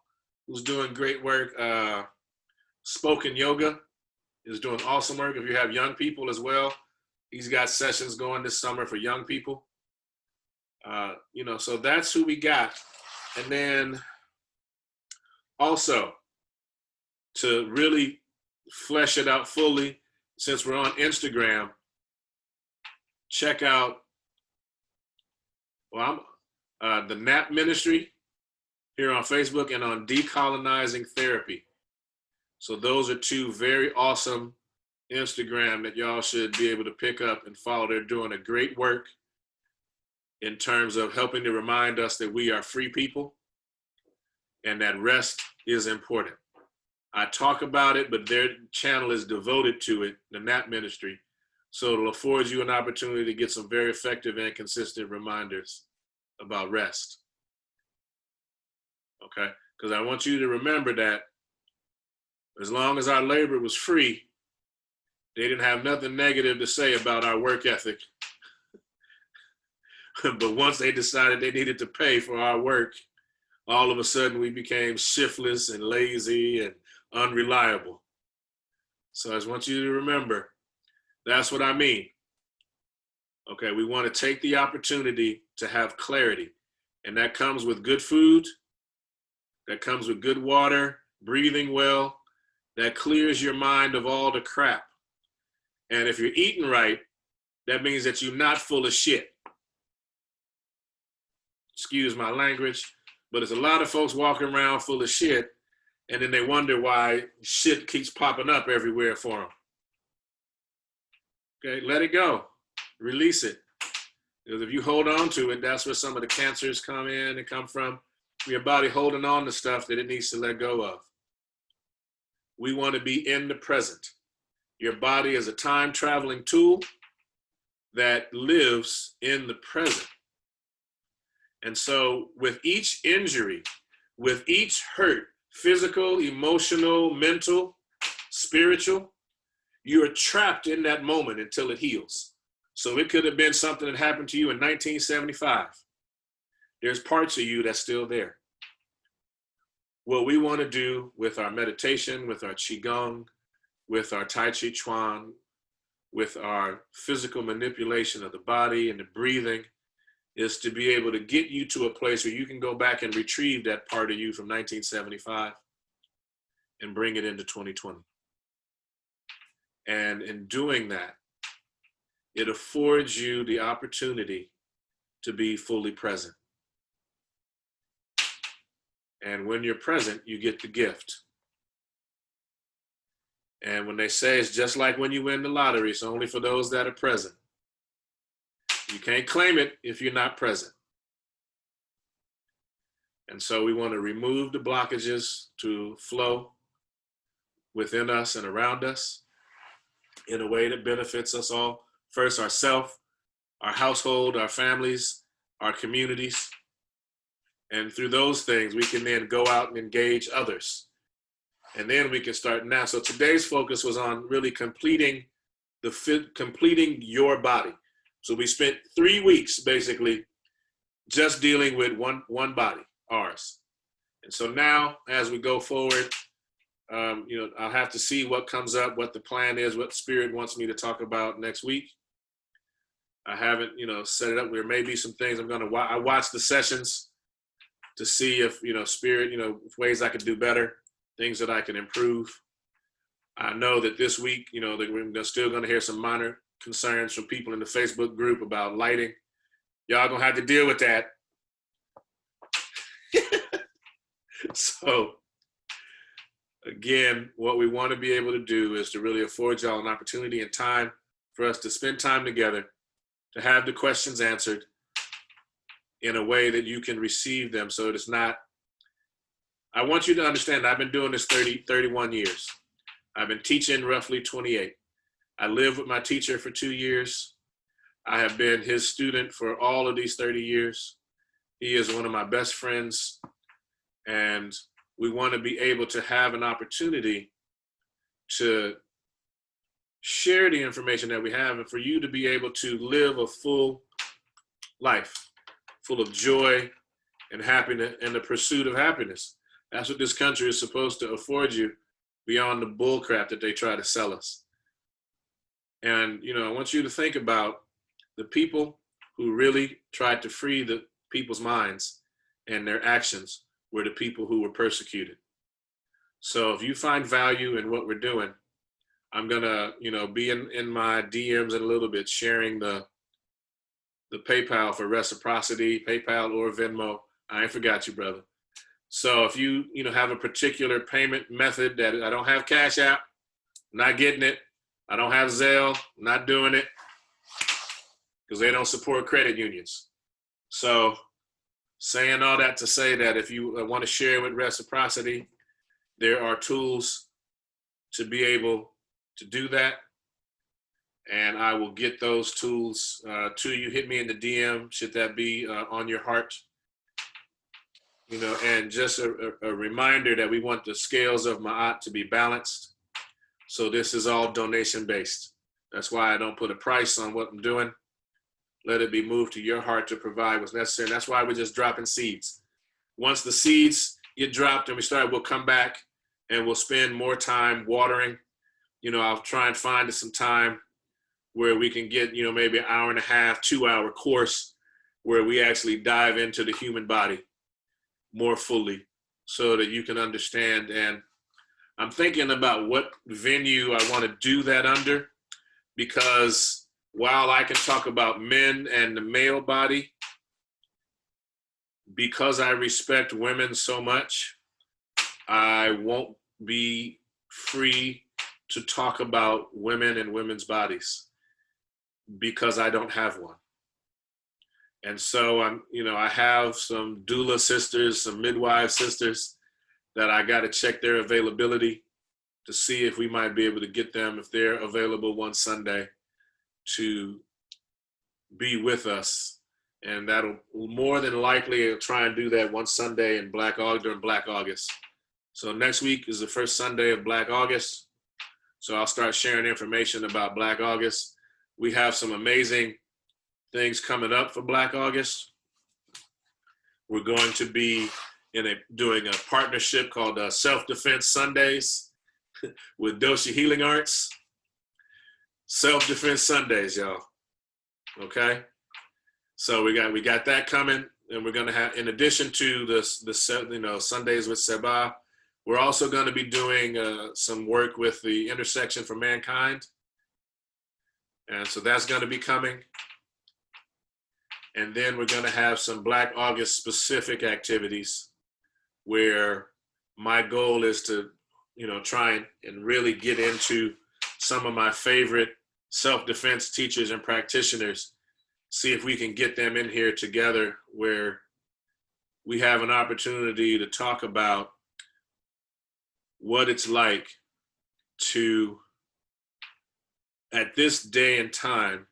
S1: who's doing great work. Spoken Yoga is doing awesome work. If you have young people as well, he's got sessions going this summer for young people. So that's who we got. And then also to really flesh it out fully, since we're on Instagram, check out the NAP Ministry here on Facebook and on Decolonizing Therapy. So those are two very awesome Instagram that y'all should be able to pick up and follow. They're doing a great work in terms of helping to remind us that we are free people and that rest is important. I talk about it, but their channel is devoted to it, the NAP Ministry. So it'll afford you an opportunity to get some very effective and consistent reminders about rest. Okay? Because I want you to remember that as long as our labor was free, they didn't have nothing negative to say about our work ethic. But once they decided they needed to pay for our work, all of a sudden we became shiftless and lazy and unreliable. So I just want you to remember, that's what I mean. Okay, we want to take the opportunity to have clarity. And that comes with good food, that comes with good water, breathing well, that clears your mind of all the crap. And if you're eating right, that means that you're not full of shit. Excuse my language, but there's a lot of folks walking around full of shit, and then they wonder why shit keeps popping up everywhere for them. Okay, let it go. Release it. Because if you hold on to it, that's where some of the cancers come in and come from. Your body holding on to stuff that it needs to let go of. We want to be in the present. Your body is a time traveling tool that lives in the present. And so with each injury, with each hurt, physical, emotional, mental, spiritual, you are trapped in that moment until it heals. So it could have been something that happened to you in 1975. There's parts of you that's still there. What we want to do with our meditation, with our Qigong, with our Taijiquan, with our physical manipulation of the body and the breathing, is to be able to get you to a place where you can go back and retrieve that part of you from 1975 and bring it into 2020. And in doing that, it affords you the opportunity to be fully present. And when you're present, you get the gift. And when they say it's just like when you win the lottery, it's only for those that are present. You can't claim it if you're not present. And so we want to remove the blockages to flow within us and around us in a way that benefits us all. First, ourselves, our household, our families, our communities. And through those things, we can then go out and engage others. And then we can start now. So today's focus was on really completing your body. So we spent 3 weeks basically just dealing with one body, ours. And so now as we go forward, I'll have to see what comes up, what the plan is, what Spirit wants me to talk about next week. I haven't, set it up. There may be some things I watch the sessions to see if, Spirit, ways I could do better, things that I can improve. I know that this week, that we're still going to hear some minor concerns from people in the Facebook group about lighting. Y'all gonna have to deal with that. So again, what we want to be able to do is to really afford y'all an opportunity and time for us to spend time together, to have the questions answered in a way that you can receive them. So it's not, I want you to understand, I've been doing this 31 years. I've been teaching roughly 28. I lived with my teacher for 2 years. I have been his student for all of these 30 years. He is one of my best friends. And we want to be able to have an opportunity to share the information that we have and for you to be able to live a full life, full of joy and happiness and the pursuit of happiness. That's what this country is supposed to afford you beyond the bull crap that they try to sell us. And, I want you to think about the people who really tried to free the people's minds and their actions were the people who were persecuted. So if you find value in what we're doing, I'm gonna, be in my DMs in a little bit, sharing the PayPal for reciprocity, PayPal or Venmo. I ain't forgot you, brother. So if you, have a particular payment method that I don't have Cash App, not getting it. I don't have Zelle, not doing it, because they don't support credit unions. So saying all that to say that if you want to share with reciprocity, there are tools to be able to do that. And I will get those tools to you. Hit me in the DM, should that be on your heart. And just a reminder that we want the scales of Ma'at to be balanced. So this is all donation based. That's why I don't put a price on what I'm doing. Let it be moved to your heart to provide what's necessary. And that's why we're just dropping seeds. Once the seeds get dropped and we'll come back and we'll spend more time watering. I'll try and find some time where we can get, maybe an hour and a half, 2 hour course where we actually dive into the human body more fully so that you can understand. And I'm thinking about what venue I want to do that under, because while I can talk about men and the male body, because I respect women so much, I won't be free to talk about women and women's bodies because I don't have one. And so I have some doula sisters, some midwife sisters that I got to check their availability to see if we might be able to get them, if they're available one Sunday, to be with us. And that'll more than likely try and do that one Sunday in during Black August. So next week is the first Sunday of Black August. So I'll start sharing information about Black August. We have some amazing things coming up for Black August. We're going to be doing a partnership called Self-Defense Sundays with Doshi Healing Arts. Self-Defense Sundays, y'all. Okay? So we got that coming, and we're going to have, in addition to the Sundays with Seba, we're also going to be doing some work with the Intersection for Mankind. And so that's going to be coming. And then we're going to have some Black August specific activities where my goal is to, try and really get into some of my favorite self-defense teachers and practitioners, see if we can get them in here together where we have an opportunity to talk about what it's like to, at this day and time,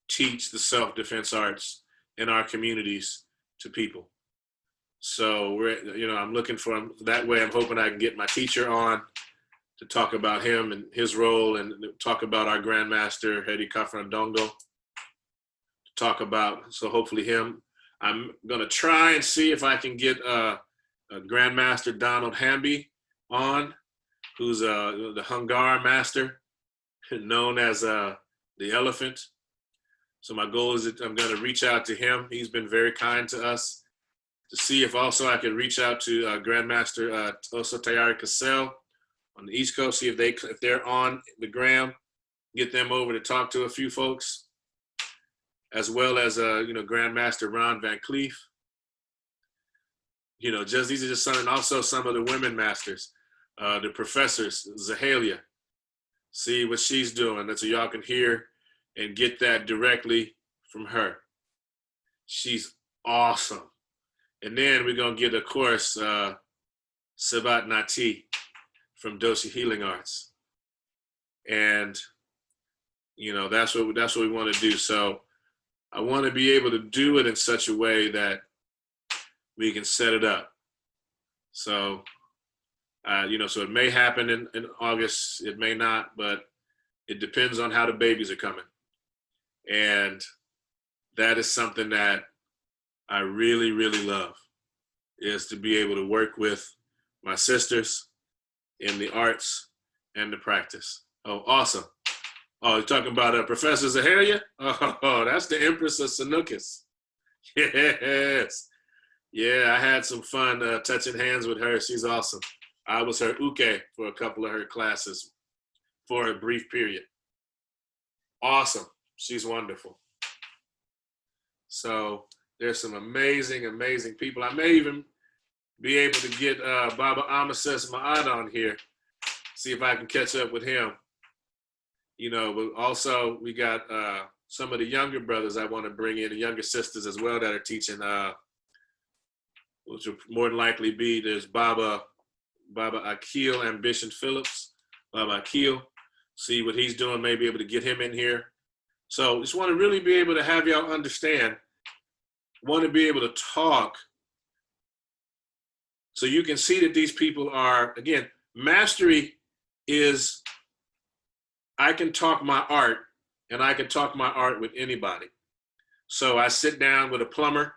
S1: teach the self-defense arts in our communities to people. So I'm looking for that way. I'm hoping I can get my teacher on to talk about him and his role, and talk about our Grandmaster Hedi Kafrandongo. To talk about, so hopefully him. I'm gonna try and see if I can get Grandmaster Donald Hamby on, who's the Hungar master, known as the Elephant. So my goal is that I'm going to reach out to him. He's been very kind to us. To see if also I can reach out to Grandmaster Oso Tayari Cassell on the East Coast, see if they're on the gram, get them over to talk to a few folks, as well as Grandmaster Ron Van Cleef. These are just some, and also some of the women masters, the professors, Zahalia. See what she's doing, so y'all can hear and get that directly from her. She's awesome. And then we're gonna get, of course, Sabat Nati from Doshi Healing Arts. And that's what we want to do. So I want to be able to do it in such a way that we can set it up. So so it may happen in August, it may not, but it depends on how the babies are coming. And that is something that I really, really love, is to be able to work with my sisters in the arts and the practice. Oh, awesome. Oh, you're talking about Professor Zaharia? Oh, that's the Empress of Sanukis. Yes. Yeah, I had some fun touching hands with her. She's awesome. I was her uke for a couple of her classes for a brief period. Awesome. She's wonderful. So there's some amazing, amazing people. I may even be able to get Baba Amases Ma'ad on here, see if I can catch up with him. But also we got some of the younger brothers I want to bring in, the younger sisters as well that are teaching, which will more than likely be, there's Baba Akil Ambition Phillips, Baba Akil, see what he's doing, may be able to get him in here. So just want to really be able to have y'all understand, want to be able to talk so you can see that these people are, again, mastery is, I can talk my art, and I can talk my art with anybody. So I sit down with a plumber,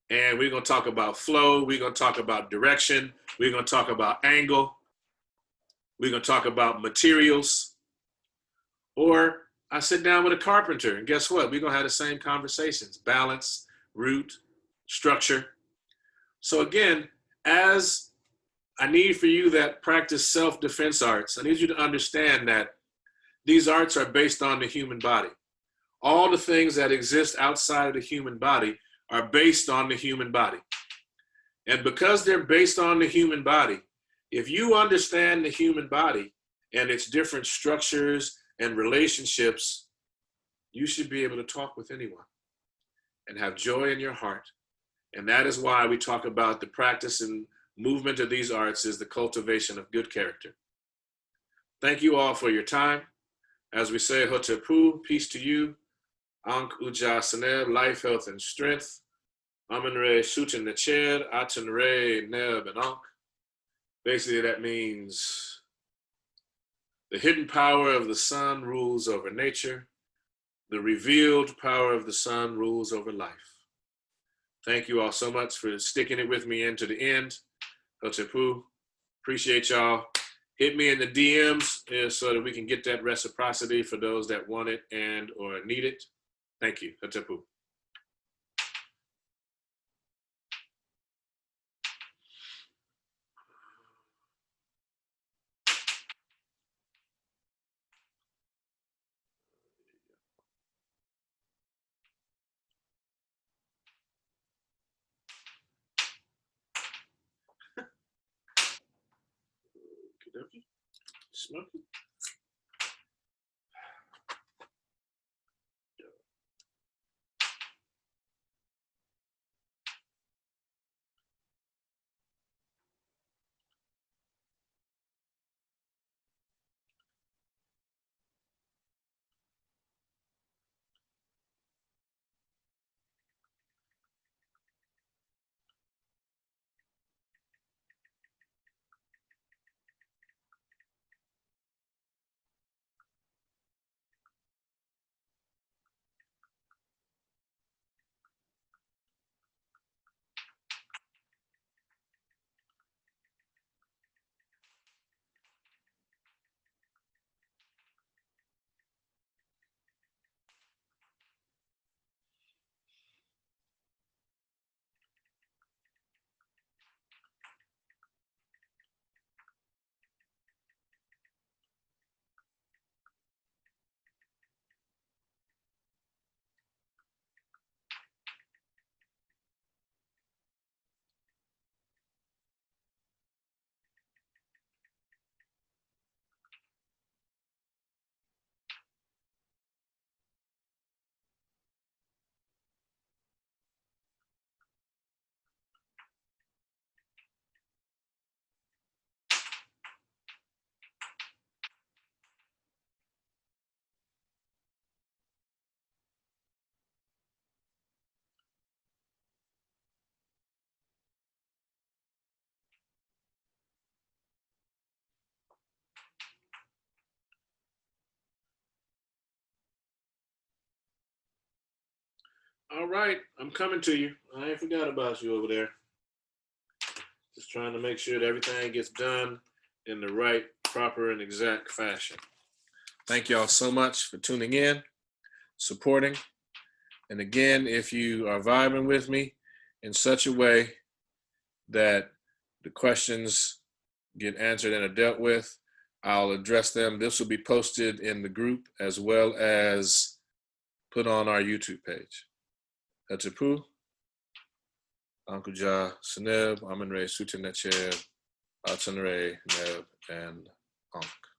S1: and we're going to talk about flow, we're going to talk about direction, we're going to talk about angle, we're going to talk about materials. Or I sit down with a carpenter, and guess what? We're going to have the same conversations: balance, root, structure. So again, as I need for you that practice self-defense arts, I need you to understand that these arts are based on the human body. All the things that exist outside of the human body are based on the human body. And because they're based on the human body, if you understand the human body and its different structures and relationships, you should be able to talk with anyone. and have joy in your heart. And that is why we talk about the practice and movement of these arts is the cultivation of good character. Thank you all for your time. As we say, Hotepu, peace to you. Ankh Uja Seneb, life, health, and strength. Amen Re Sutin Necher, Aten Re Neb and Ankh. Basically, that means the hidden power of the sun rules over nature. The revealed power of the sun rules over life. Thank you all so much for sticking it with me into the end. Hotepu, appreciate y'all. Hit me in the DMs so that we can get that reciprocity for those that want it and or need it. Thank you. Hotepu. Smoky. All right, I'm coming to you. I ain't forgot about you over there. Just trying to make sure that everything gets done in the right, proper, and exact fashion. Thank y'all so much for tuning in, supporting. And again, if you are vibing with me in such a way that the questions get answered and are dealt with, I'll address them. This will be posted in the group as well as put on our YouTube page. Hotepu, Ankuja Seneb, Amen Re Sutin Necher, Aten Re Neb, and Ankh.